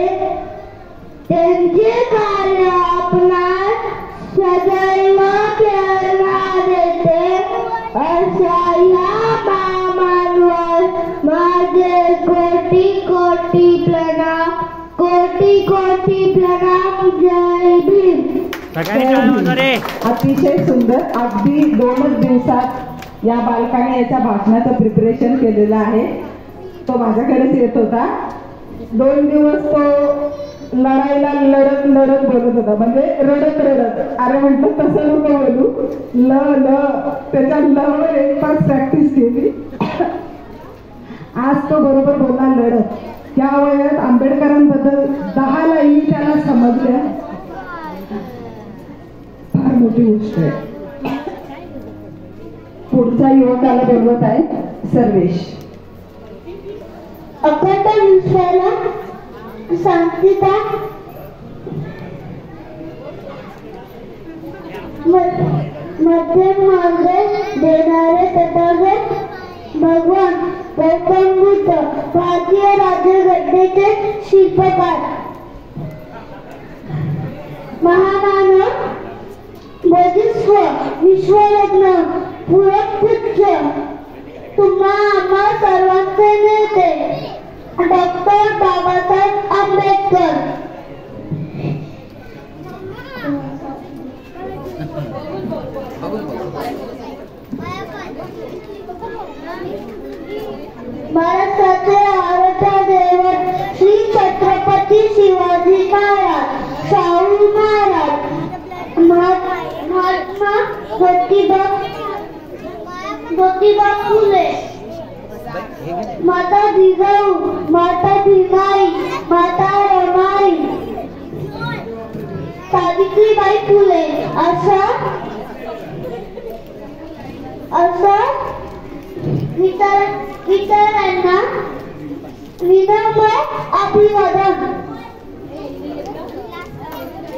त्यांचे कार्य आपणास सदैव प्रेरणा देते. अशा या महामानवावर माझे कोटी कोटी प्रणाम. कोटी कोटी प्रणाम. जय भीम. अतिशय सुंदर. अगदी 2च दिवसात या बालकाने याच्या भाषणाचं प्रिपरेशन केलेलं आहे. तो माझ्याकडेच येत होता. 2 दिवस तो लढाईला लढत बोलत होता. म्हणजे रडत. अरे म्हणतो तसं नको बोलू. ल त्याच्या लवर 1 तास प्रॅक्टिस केली. आज तो बरोबर बोलला लढत. त्या वयात आंबेडकरांबद्दल 10 लाईनी त्याला समजल्या. फार मोठी गोष्ट आहे. पुढचा युवकाला बोलवत आहे सर्वेश. अखंड विश्वाला शांतता मध्यम मार्ग देणारे तथागत भगवान गौतम बुद्ध भारतीय राज्यघटनेचे शिल्पकार. महामानव बोधिस्व विश्वरत्न पुरस्कृत तुम्हा आम्हा सर्वांचे नेते डॉक्टर बाबासाहेब आंबेडकर. महाराष्ट्राचे आराध्य दैवत श्री छत्रपती शिवाजी महाराज, शाहू महाराज, महात्मा ज्योतिबा फुले, माता जिजाऊ, माता भीमाई, माता रमाई, सावित्रीबाई फुले अशा विचारांना विनम्र अभिवादन.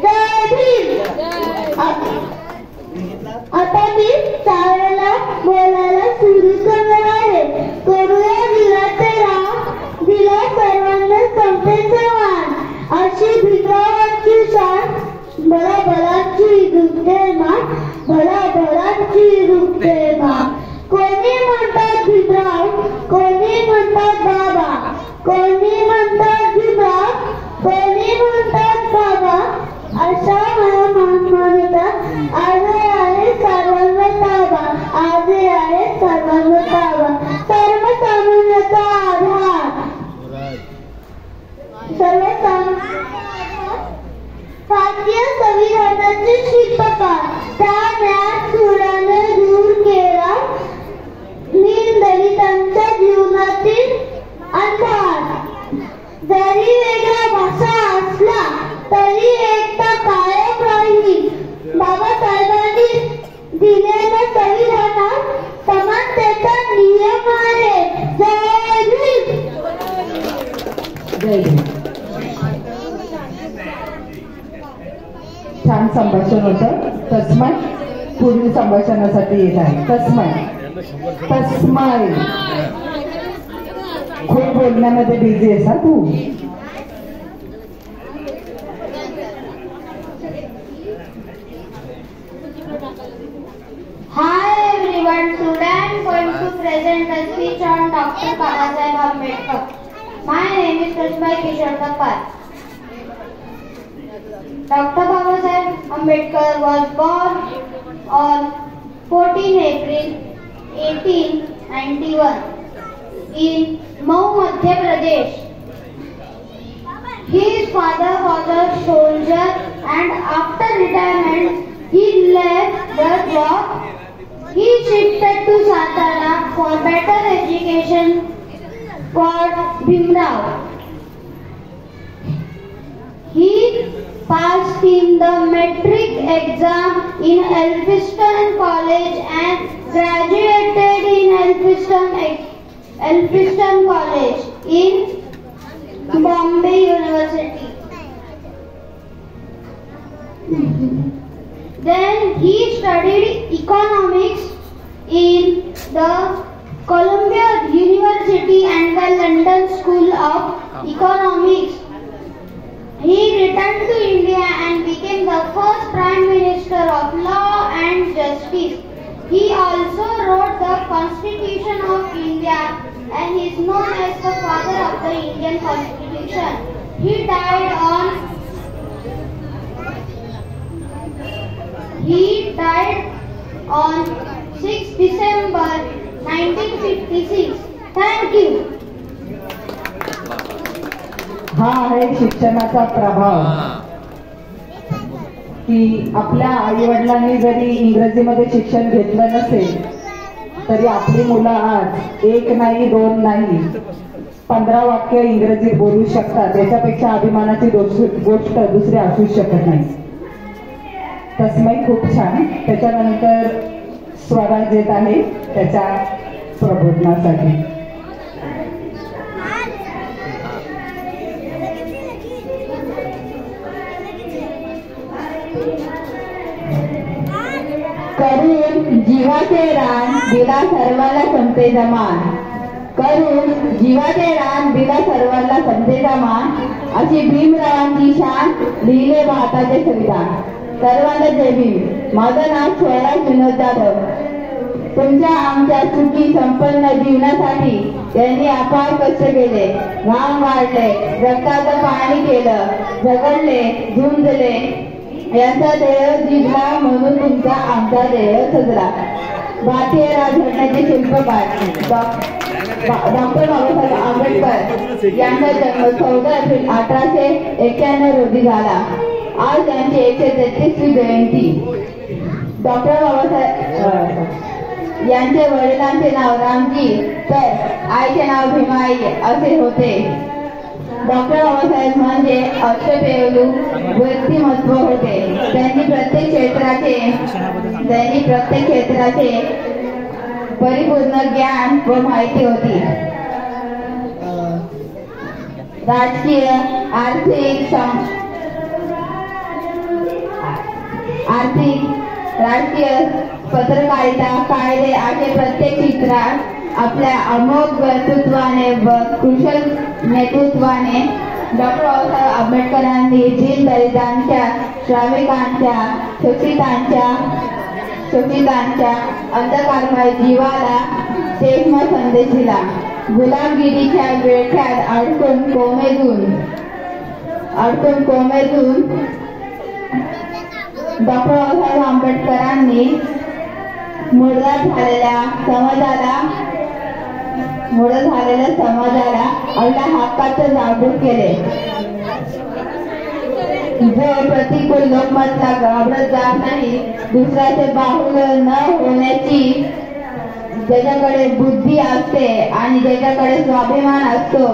जय भीम. आता मी शाळेला बोलायला सुरू करणार आहे. करूया दिलाचे राम, दिला सर्वांना समतेचे वाण, अशी भिकावांची शान, बळाबळाची दुखते मान, बळाबळाची दुखते मान. कोणी म्हणतात भिकाव, कोणी म्हणतात बाबा, कोणी म्हणतात भिकाव, कोणी म्हणतात बाबा. अशा महामानवता आज आहे सर्वांना ताबा, आज आहे सर्वांना ताबा. सर्वसामान्याचा आधार, भारतीय संविधानाचे शिल्पकार, त्या ज्ञान सुराने दूर केला दलितांच्या जीवनातील अंधार. जरी वेगळा भाषा असला तरी एकता कायम राहील. बाबासाहेबांनी दिलेल्या संविधानात समानतेचा नियम आहे. जय भीम. जय भीम. छान संभाषण होतं. तस्मै पुढील संभाषणासाठी येत आहे. तस्मै. तस्मै. खूप बोलण्यामध्ये बिझी आहेस हा तू. Hi everyone, today I am going to present a speech on Dr. Babasaheb Ambedkar. My name is Prashbhai Kishore Kapar. Dr. Babasaheb Ambedkar was born on 14 April 1891 in Mau, Madhya Pradesh. His father was a soldier and after retirement he left the job. He shifted to Satara for better education for Bhimrao. He passed in the metric exam in Elphinstone College and graduated in Elphinstone College in Bombay University. Then he studied economics in the Columbia University and the London School of Economics. He returned to India and became the first Prime Minister of Law and Justice. He also wrote the Constitution of India and is known as the father of the Indian Constitution. He died on 6 December 1956. Thank you. हा आहे शिक्षणाचा प्रभाव की आपल्या आई वडिलांनी जरी इंग्रजीमध्ये शिक्षण घेतलं नसेल तरी आपली मुलं आज 1 नाही 2 नाही 15 वाक्य इंग्रजीत बोलू शकतात. त्याच्यापेक्षा अभिमानाची गोष्ट दुसरी असू शकत नाही. तस्मै खूप छान. त्याच्यानंतर स्वराज येत आहे त्याच्या प्रबोधनासाठी. करून जीवाचे रान दिला सर्वाला संपे जमान. करून जीवाचे रान दिला सर्वाला संपे जमान. अशी भीमरावांची शान लिहिले भारताचे संविधान. सर्वांना जय भीम. माझं नाव स्वराज विनोद जाधव. तुमच्या आमच्या सुखी संपन्न जीवनासाठी त्यांनी अपार कष्ट केले, घाम गाळले, रक्ताचं पाणी केलं, झगडले, झुंजले. यांचा देह जिंकला म्हणून तुमचा आमचा देह सजला. भारतीय राजघटनेचे शिल्पकार डॉक्टर बाबासाहेब आंबेडकर यांचा जन्म 14 एप्रिल 1891 रोजी झाला. आज त्यांची 133वी जयंती. डॉक्टर बाबासाहेब यांचे वडिलांचे नाव रामजी तर आईचे नाव भीमाई असे होते. डॉक्टर बाबासाहेब म्हणजे अष्टपैलू व्यक्तिमत्व होते. त्यांनी प्रत्येक क्षेत्राचे परिपूर्ण ज्ञान व माहिती होती. राजकीय, राजकीय, पत्रकारिता, कायदे असे प्रत्येक क्षेत्रात आपल्या अमोघ व्यक्तित्वाने व कुशल नेतृत्वाने डॉक्टर बाबासाहेब आंबेडकरांनी दीनदलितांच्या, श्रमिकांच्या, शोषितांच्या अंधकारमय जीवाला तेजमय संदेश दिला. गुलामगिरीच्या विळख्यात अडकून कोमेजून डॉक्टर बाबासाहेब आंबेडकरांनी मुरदार झालेल्या समाजाला आपल्या हक्काचं जागृत केले. जो प्रतिकूल लोकमतला घाबरत जात नाही, दुसऱ्याचे बाहुल्य न होण्याची, ज्याच्याकडे बुद्धी असते आणि ज्याच्याकडे स्वाभिमान असतो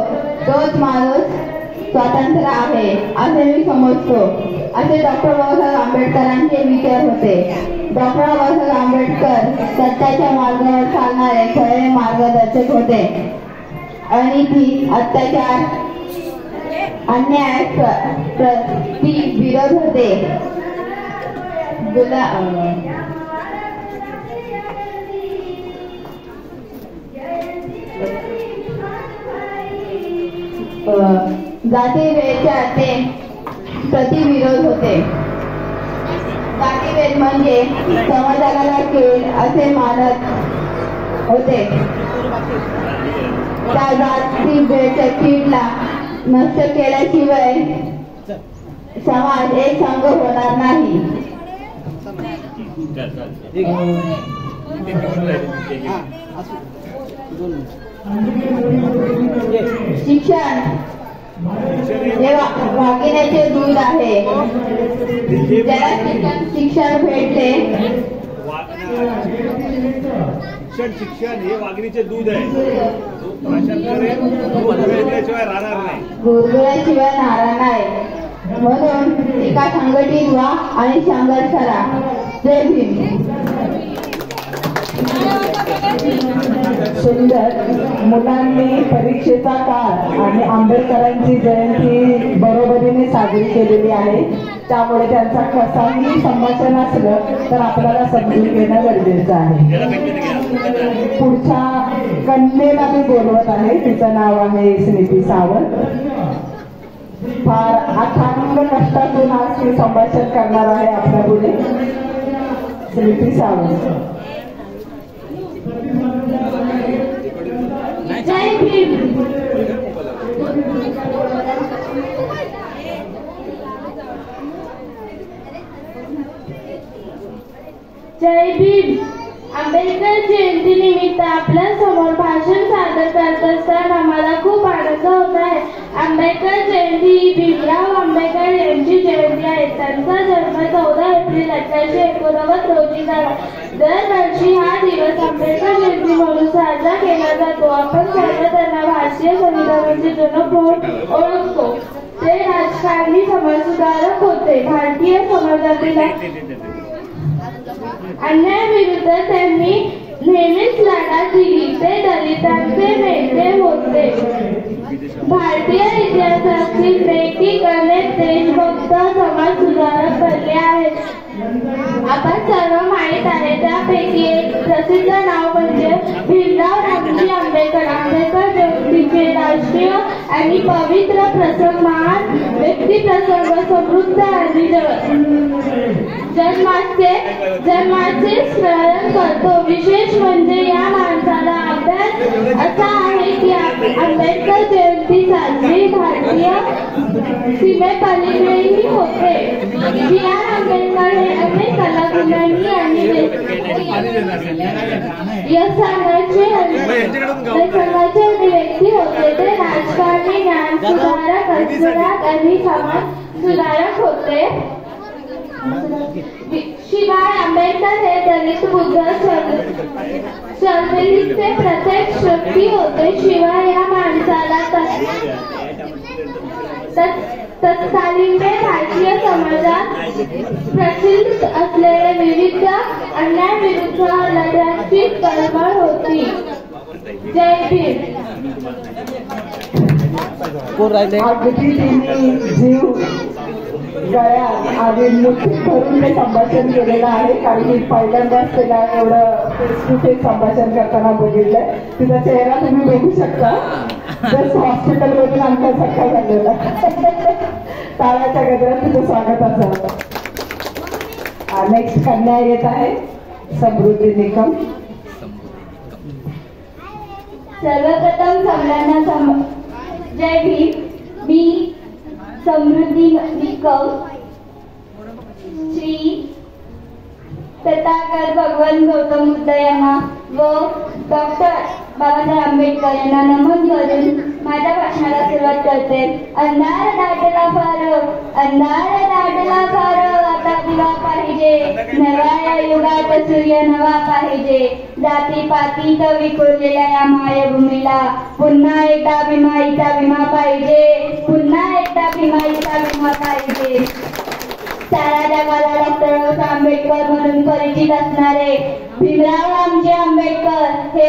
तोच माणूस स्वतंत्र आहे असे मी समजतो. असे डॉक्टर बाबासाहेब आंबेडकरांचे विचार होते. डॉक्टर बाबासाहेब आंबेडकर सत्याच्या मार्गावर चालणारे खरे मार्गदर्शक होते. अनिती, अत्याचार, अन्याय प्रति विरोध होते. जातीभेदच्या ते प्रतिविरोध होते. जातीभेद म्हणजे समाजाला कीड असे मानत होते. त्या जातीभेदच्या कीडला नष्ट केल्याशिवाय समाज एक संघ होणार नाही. शिक्षण हे वाघिणीचे दूध आहे. ज्याला शिक्षण भेटले शिक्षण हे वाघिणीचे दूध आहे. गुरगुळ्याशिवाय राहणार नाही. म्हणून एका संघटित व्हा आणि संघर्ष करा. जय भीम. सुंदर. मुलांनी परीक्षेचा काळ आणि आंबेडकरांची जयंती बरोबरीने साजरी केलेली आहे. त्यामुळे त्यांचा कसाही संभाषण असलं तर आपल्याला समजून घेणं गरजेचं आहे. पुढच्या कन्येला मी बोलवत आहे. तिचं नाव आहे स्मृती सावंत. फार अथांग कष्टातून आज ती संभाषण करणार आहे आपल्या पुढे. स्मृती सावंत. जय भीम. जय भीम. आंबेडकर जयंती निमित्त आपल्या समोर भाषण सादर करत असताना मला खूप आनंद होत आहे. आंबेडकर जयंती ही भीमराव आंबेडकर यांची जयंती आहे. त्यांचा जन्म 14 एप्रिल 1889 रोजी झाला. दरवर्षी हा दिवस आंबेडकर जयंती म्हणून साजरा केला जातो. आपण सर्व त्यांना भारतीय संविधानाचे जनक म्हणून ओळखतो. ते राजकारणी समाजसुधारक होते. भारतीय समाजातील अन्यायाविरुद्ध त्यांनी नेहमीच लढा दिली. ते दलितांचे नेते होते. भारतीय इतिहासातील नैतिक अनेक देशभक्त समाज सुधारक बनले आहेत. आपण सर्व माहीत आहे. त्यापैकी एक प्रसिद्ध नाव म्हणजे भीमराव रामजी आंबेडकर. आंबेडकर जयंतीचे राष्ट्रीय आणि पवित्र प्रसंग, महान व्यक्तिप्रसंग, समृद्ध आणि जन्माचे स्मरण करतो. विशेष म्हणजे या माणसाला अभ्यास असा आहे की आंबेडकर जयंती साजरी भारतीय सीमेपलीकडेही होते. बी.आर. आंबेडकर हे अनेक कलागुणांनी आणि यशाचे व्यक्ती होते. ते राजकारणी, ज्ञान सुधारक, अर्थशास्त्रज्ञ आणि समाज सुधारक होते. शिवाय आंबेडकर हे दलित बुद्ध चळवळीचे प्रत्येक शक्ती होते. शिवाय या माणसाला तत्कालीन भारतीय समाजात प्रचलित असलेल्या विविध अन्यायाविरुद्ध लढ्याची तळमळ होती. जय भीम. अगदी जीव गळ्यात आणि मुठीत धरून ते संभाषण केलेलं आहे. कारण मी पहिल्यांदाच त्याला एवढं फेस टू फेस संभाषण करताना बघितलंय. तिचा चेहरा तुम्ही बघू शकता. जस्ट हॉस्पिटलमधून आणण्यासारखा झालेला. टाळ्याच्या गजरात तिचं स्वागत असावं. नेक्स्ट कन्या येत आहे समृद्धी निकम. सर्वप्रथम सगळ्यांना जय भीम. मी समृद्धी निकम श्री तथागत भगवान गौतम बुद्ध यांना व डॉक्टर बाबासाहेब आंबेडकर यांना नमन करून माझ्या भाषणाला सुरुवात करते. अंधार दाटला फार आता दिवा पाहिजे. नव्या युगात सूर्य नवा पाहिजे. जातीपातीत विखुरलेल्या या मायभूमीला पुन्हा एकदा भीमाईचा विमा पाहिजे. पुन्हा एकदा भीमाईचा विमा पाहिजे. सारा जगाला डॉक्टर आंबेडकर म्हणून परिचित असणारे भीमराव रामजी आंबेडकर हे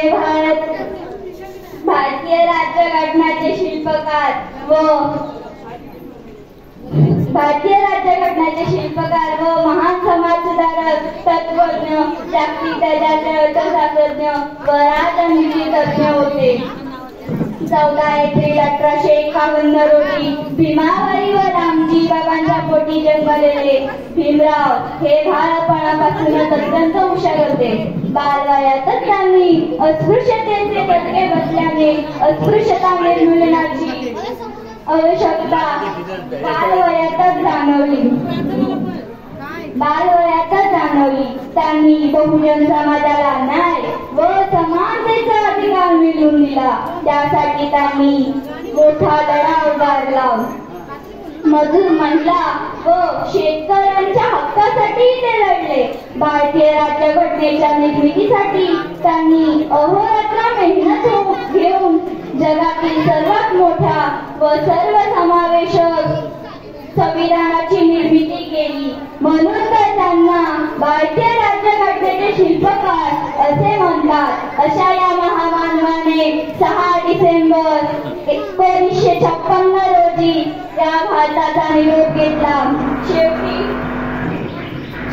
भारतीय राज्यघटनाचे शिल्पकार व महान समाज सुधारक, तत्वज्ञ, जागतिक दर्जाचे अर्थशास्त्रज्ञ व राजनीती तज्ञ होते. 14 एप्रिल 1851 रोजी भीमावरी व रामजी बाबांच्या पोटी जन्मलेले भीमराव हे बालपणापासूनच अत्यंत हुशार होते. बालवयातच त्यांनी अस्पृश्यतेचे तत्त्वे बसल्याने अस्पृश्यता निर्मूलनाची आवश्यकता बालवयातच जाणवली. त्यांनी बहुजन समाजाला न्याय व समानतेचा अधिकार मिळवून दिला. त्यासाठी त्यांनी मोठा लढा उभारला. मजूर महिला व शेतकऱ्यांच्या हक्कासाठी ते लढले. भारतीय राज्यघटनेच्या निर्मितीसाठी त्यांनी अहोरात्र मेहनत घेऊन जगातील सर्वात मोठ्या व सर्वसमावेशक संविधानाची निर्मिती केली. म्हणून तर त्यांना भारतीय राज्यघटनेचे शिल्पकार असे म्हणतात. अशा या महामानवाने 6 डिसेंबर 1956 रोजी या भारताचा निरोप घेतला.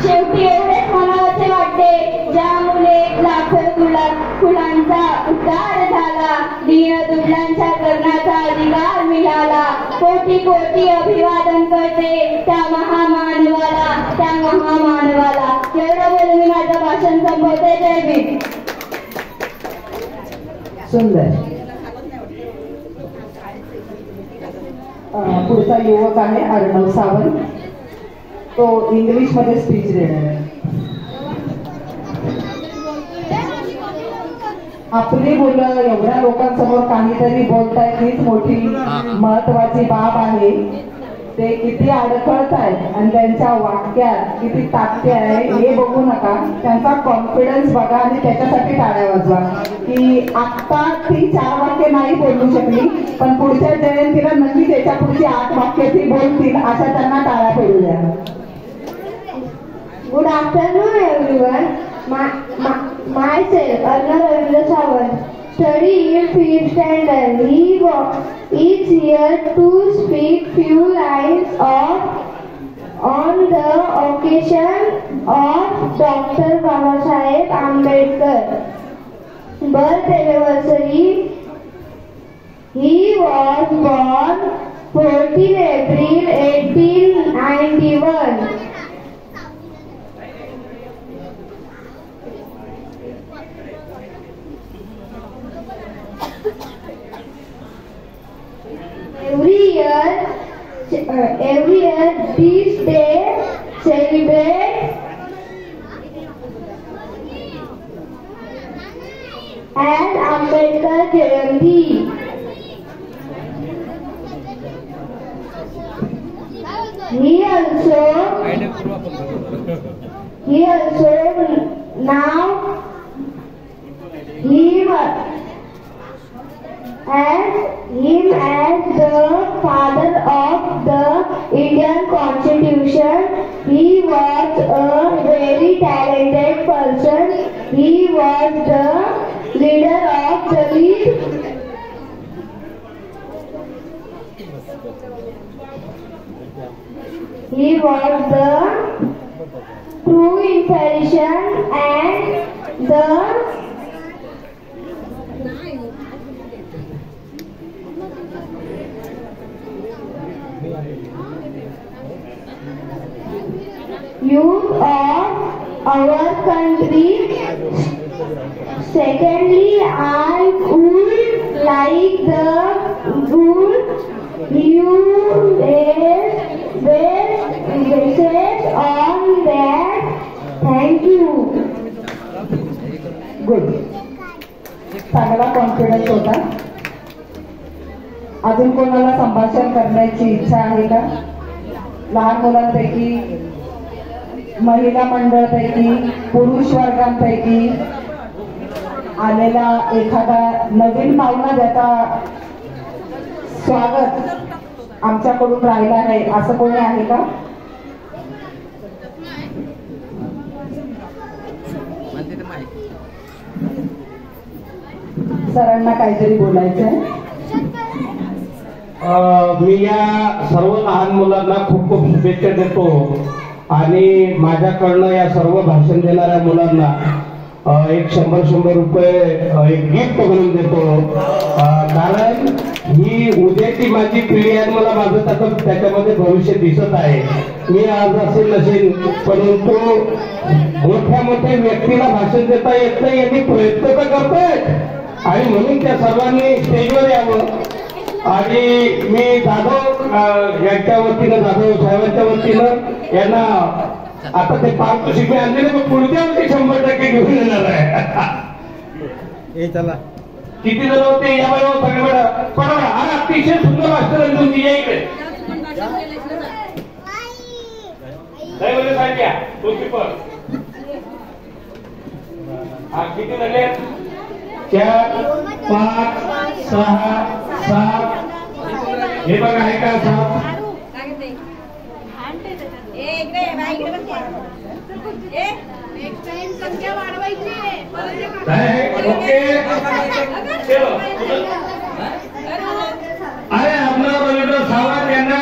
शेवटी एवढेच म्हणावंसे वाटते, ज्यामुळे लाखो फुलांचा उद्धार झाला, दीनदुबळ्यांच्या जगण्याचा अधिकार मिळाला. कोटी कोटी अभिवादन करते त्या महामानवाला. एवढं बोलून मी माझं भाषण संपवते. जय भीम. सुंदर. पुढचा युवक आहे अर्णव सावंत. तो इंग्लिश मध्ये स्पीच देणार आहे. आपली मुलं एवढ्या लोकांसमोर काहीतरी बोलतायत हीच मोठी महत्वाची बाब आहे. ते किती अडखळत आहेत आणि त्यांच्या वाक्यात किती ताकद आहे हे बघू नका, त्यांचा कॉन्फिडन्स बघा आणि त्याच्यासाठी टाळ्या वाजवा. की आता ती 4 वाक्य नाही बोलू शकली, पण पुढच्या जयंतीला नक्की त्याच्या पुढची 8 वाक्य ती बोलतील, अशा त्यांना टाळ्या पडू द्या. Good afternoon, everyone. Myself, Arnav Ravindra Sawant, study in 5th standard. He is here to speak few lines on the occasion of Dr. Babasaheb Ambedkar birth anniversary. He was born 14 April 1891. Every year this day celebrate as Ambedkar Jayanti. He also now as the father of the Indian Constitution. He was a very talented person. He was the leader of the league. He was the true inspiration and the youth of our country. Secondly, I would like the good message on that. Thank you. Good. चांगला confidence होता. अजून कोणाला संभाषण करण्याची इच्छा आहे का? लहान मुलांपैकी, महिला मंडळपैकी, पुरुष वर्गांपैकी आलेला एखादा नवीन पाहुणा ज्याचा स्वागत आमच्याकडून राहिला आहे असं कोणी आहे का? सरांना काहीतरी बोलायचंय. मी या सर्व लहान मुलांना खूप खूप शुभेच्छा देतो आणि माझ्याकडनं या सर्व भाषण देणाऱ्या मुलांना एक 100 रुपये एक गिफ्ट म्हणून देतो, कारण ही उद्याची माझी पिढी आहे, मला माझं त्याच्यामध्ये भविष्य दिसत आहे. मी आज असेल नसेल, परंतु मोठ्या व्यक्तीला भाषण देता येत नाही यांनी प्रयत्न तर करतायत आणि म्हणून त्या सर्वांनी स्टेजवर यावं. आणि मी जाधव यांच्या वतीनं, जाधव साहेबांच्या वतीनं यांना आता ते पारितोषिक मी आणलेले, मग पुढच्या वर्षी 100% घेऊन येणार आहे. चला किती जण होते या बरोबर सगळे पण आणि अतिशय सुंदर मास्टर तुम्ही या इकडे सांगा हा किती झाले 4 5 6 7 हे बघा आहे का 7 ओके चलो. अरे आपलं रवींद्र सावंत यांना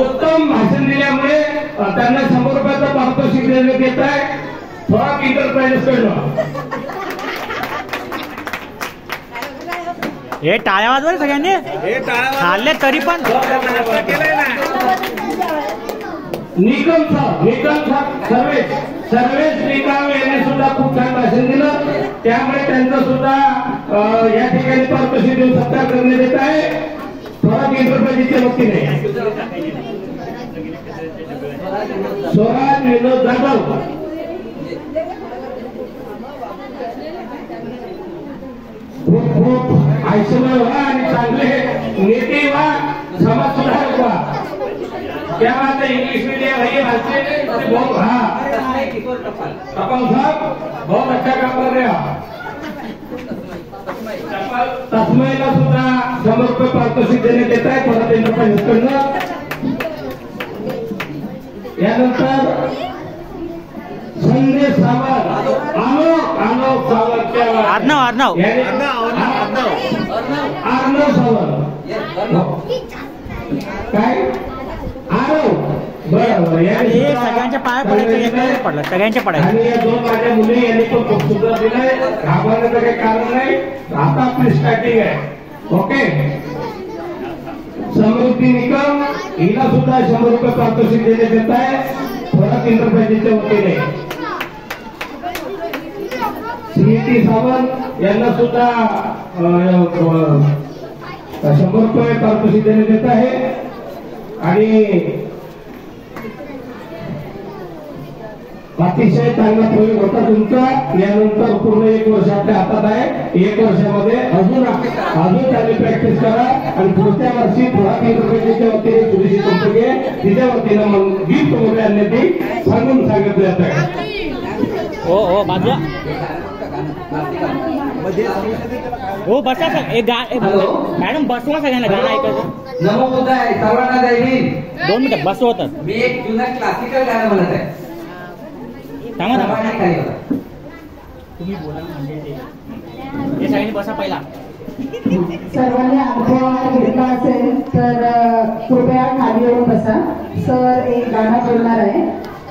उत्तम भाषण दिल्यामुळे त्यांना 100 रुपयाचं पारितोषिक देण्यात येत आहे. थोडा इंटरप्राइजेस कडनं हे टाळ्या वाजवा सगळ्यांनी, चालले तरी पण. निकम सर्वेश निकम यांनी सुद्धा खूप छान भाषण दिलं, त्यामुळे त्यांचं सुद्धा या ठिकाणी पारितोषिक देऊन सत्कार करण्यात येत आहे. थोडा इंटरप्राइजेसच्या वतीने स्वराज विनोद जाधव खूप आयुष्यमय व्हा आणि चांगले नेते व्हा, समाज सुधारक व्हा. क्या बात है, इंग्लिश मीडियम है ये भाषण बहुत. हाँ टपाल साहब बहुत अच्छा काम कर रहे हो. तस्मयला सुद्धा 100 रुपये पारितोषिक देण्यात येत आहे. थोडा इंटरप्राइजेसकडनं. यानंतर संदेश सावंत, आलोक सावंत, अर्णव सावंत काय बरोबर हे सगळ्यांच्या पाया पडायचं पडलं, सगळ्यांच्या पडायचं. आणि या 2 माझ्या मुली यांनी पण खूप सुंदर दिलंय, घाबरण्याचं काही कारण नाही. आता आपली स्टार्टिंग आहे. ओके समृद्धी निकम हिला सुद्धा 100 रुपये पारितोषिक देण्यात येत आहे. थोडा इंटरप्राइजेसच्या वतीने सीईटी सावंत यांना सुद्धा 100 रुपये पारितोषिक देण्यात येत आहे. आणि अतिशय चांगला प्रयोग होता तुमचा. यानंतर पूर्ण 1 वर्ष आपल्या हातात आहे. 1 वर्षामध्ये अजून चांगली प्रॅक्टिस करा आणि पुढच्या वर्षी थोडा इंटरप्रिटेशनच्या वतीने थोडीशी कंपनी तिच्या वतीनं गिफ्ट वगैरे आणण्याची सांगून सांगितलं जात आहे. हो बाजूला हो बसा मॅडम बसवा सगळ्यांना गाणं ऐकायचं. नमो आहे सर्वांना जय हिंद. 2 मिनिटं बसवतात. मी एक जुनं क्लासिकल गाणं म्हणत आहे. तुम्ही बोला म्हणजे हे सगळ्यांनी बसा पहिला. सर्वांनी अनुभव घेतला असेल तर कृपया खाली येऊन बसा. सर एक गाणं बोलणार आहे,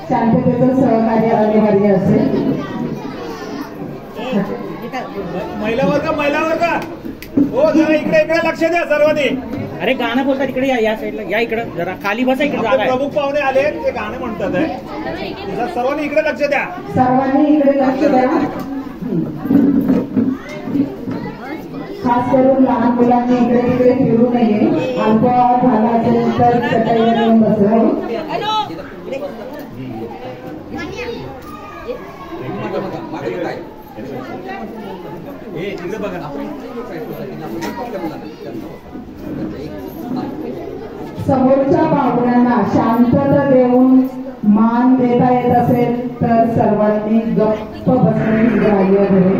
शांततेचं सहकार्य अनिवार्य असेल. महिला वर्ग हो जरा इकडे लक्ष द्या सर्वांनी. अरे गाणं बोलतात इकडे या साईडला या, इकडं जरा खाली बसा. इकडे जागा आहे. प्रमुख पाहुणे आले ते गाणं म्हणतात आहे. सर्वांनी इकडे लक्ष द्या. सर्वांनी इकडे लक्ष द्या. खास करून लहान मुलांनी इकडे तिकडे फिरू नये. अल्पहार झाला असेल तर चटईवर येऊन बसवावं. समोरच्या पाहुण्यांना शांतता देऊन मान देता येत असेल तर सर्वांनी गप्प बसणे ग्राह्य धरे,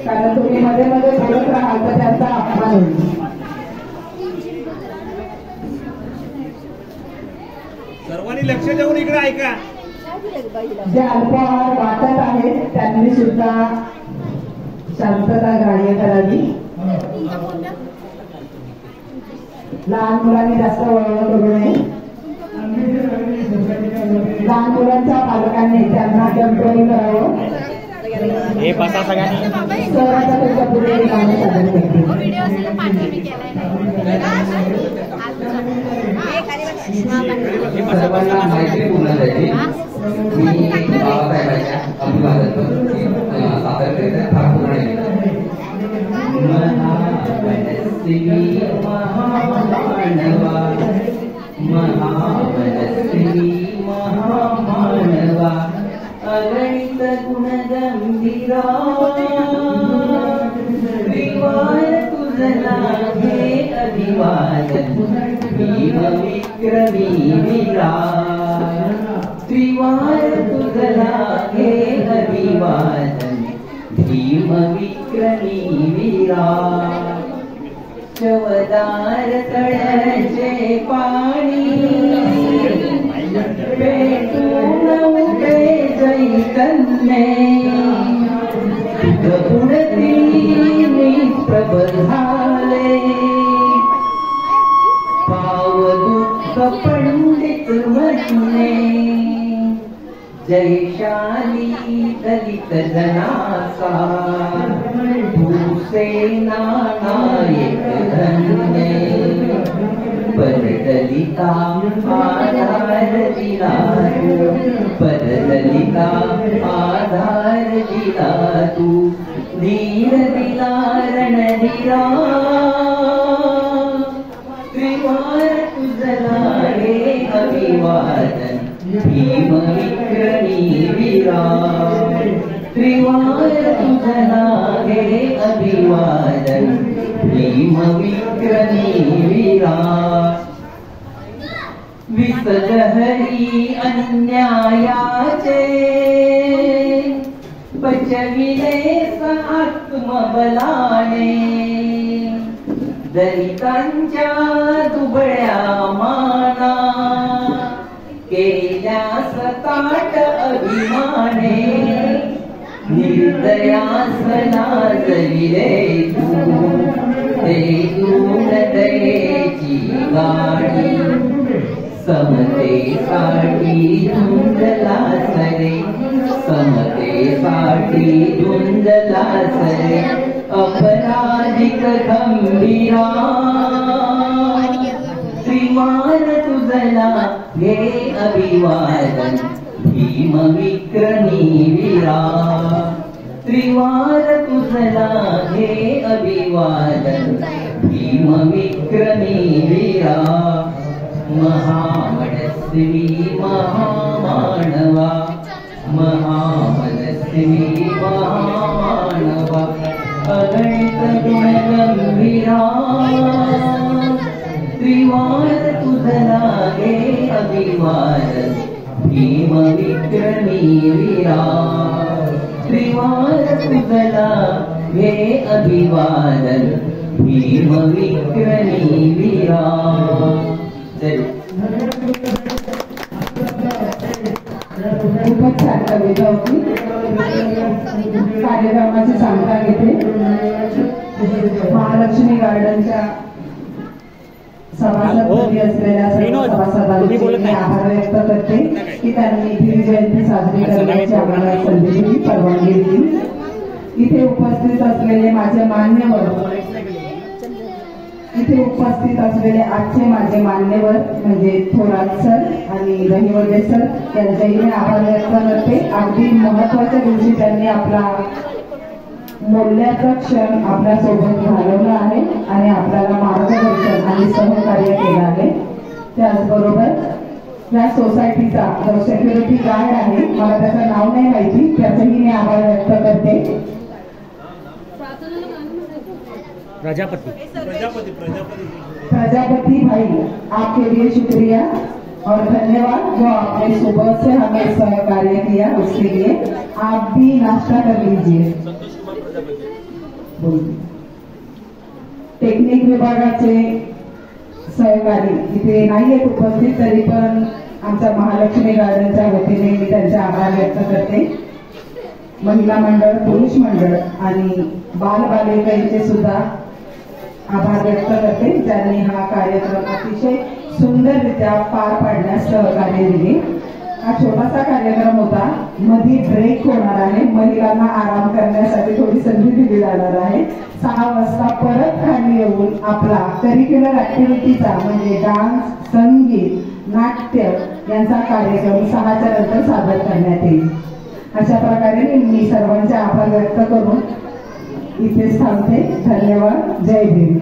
कारण तुम्ही मध्ये मध्ये बोलत राहाल तर त्यांचा अपमान होईल. सर्वांनी लक्ष देऊन इकडे ऐका. जे अल्पहार वाटत आहेत त्यांनी सुद्धा शांतता ग्राह्य करावी. लहान मुलांनी जास्त वळवून करू नये. लहान मुलांच्या पालकांनी त्यांना कंट्रोल करावं. हे बसा सगळ्यांनी. सरांचा त्यांच्या पुढे गाणं सादर करते. सर्वांना मैत्रीपूर्ण जायचे मी बाबासाहेबांच्या अभिवादन सादर करते. महामनस्वी महामानवा महामनस्वी महामानवा अगणित गुणगंभीरा विवार तुझला हे अभिवादन भीम विक्रमी वीरा त्रिवार तुझला हे अभिवादन भीम विक्रमी वीरा चवदार तळ्याचे पाणी पेटून उठे चैतन्य गुणती प्रभ झाले पाव दुःख पंडित म्हणणे जयशाली दलित जनाचा तू सेना नायक धन्य परदलिता आधार दिला परदलिता आधार दिला तू धीर दिला रणधीरा त्रिवार तुझला हे अभिवादन भीम विक्रमी वीरा त्रिवार तुझला हे अभिवादन भीम विक्रमी वीरा विसदहरी अन्यायाचे पचविले आत्मबलाने दलितांच्या दुबळ्या माना केल्या सताट अभिमाने निर्दयास लाजविले तू ते दूर दयेची गाडी समतेसाठी झुंजला सरे समतेसाठी झुंजला सरे अपराधिक गंभीरा त्रिवार तुझला हे अभिवादन भीम विक्रमी वीरा त्रिवार तुझला हे अभिवादन भीम विक्रमी वीरा महामनस्वी महामानवा महामनस्वी महामानवा अगणित गुणगंभीरा त्रिवार तुझला हे अभिवादन भीम विक्रमी वीरा त्रिवार तुझला हे अभिवादन भीम विक्रमी वीरा. खूपच छान कविता होती. कार्यक्रमाची सांगता घेते महालक्ष्मी गार्डनच्या सभासदपदी असलेल्या सर्व सभासदांचे मी आभार व्यक्त करते की त्यांनी गिरी जयंती साजरी करण्याची आम्हाला संधी दिली, परवानगी दिली. इथे उपस्थित असलेले माझे मान्यवर इथे उपस्थित असलेले आजचे माझे मान्यवर म्हणजे थोरात सर आणि रहिवडे सर यांचाही मी आभार व्यक्त करते. अगदी महत्वाच्या दिवशी त्यांनी आपला मूल्याचा क्षण आपल्या सोबत घालवला आहे आणि आपल्याला मार्गदर्शन आणि सहकार्य केलं आहे. त्याचबरोबर या सोसायटीचा जो सेक्युरिटी गार्ड आहे, मला त्याचं नाव नाही माहिती, त्याचंही मी आभार व्यक्त करते. प्रजापति भाई, आपके लिए शुक्रिया और धन्यवाद जो आपने सुबह से हमें सहकार्य किया, उसके लिए. आप भी नाश्ता कर लीजिए. टेक्निक विभागाचे सहकारी इथे नाही आहेत उपस्थित, तरी पण आमच्या महालक्ष्मी गार्डनच्या वतीने मी त्यांचे आभार व्यक्त करते. महिला मंडळ, पुरुष मंडळ आणि बालबालिकांचे सुद्धा आभार व्यक्त करते, ज्यांनी हा कार्यक्रम अतिशय सुंदररित्या पार पाडण्यास सहकार्य दिले. हा छोटासा कार्यक्रम होता. मध्ये ब्रेक होणार आहे. महिलांना आराम करण्यासाठी थोडी संधी दिली जाणार आहे. 6 वाजता परत खाली येऊन आपला करिक्युलर ऍक्टिव्हिटीचा म्हणजे डान्स, संगीत, नाट्य यांचा कार्यक्रम 6च्या नंतर सादर करण्यात येईल. अशा प्रकारे मी सर्वांचे आभार व्यक्त करून इथेच थांबते. धन्यवाद. जय भीम.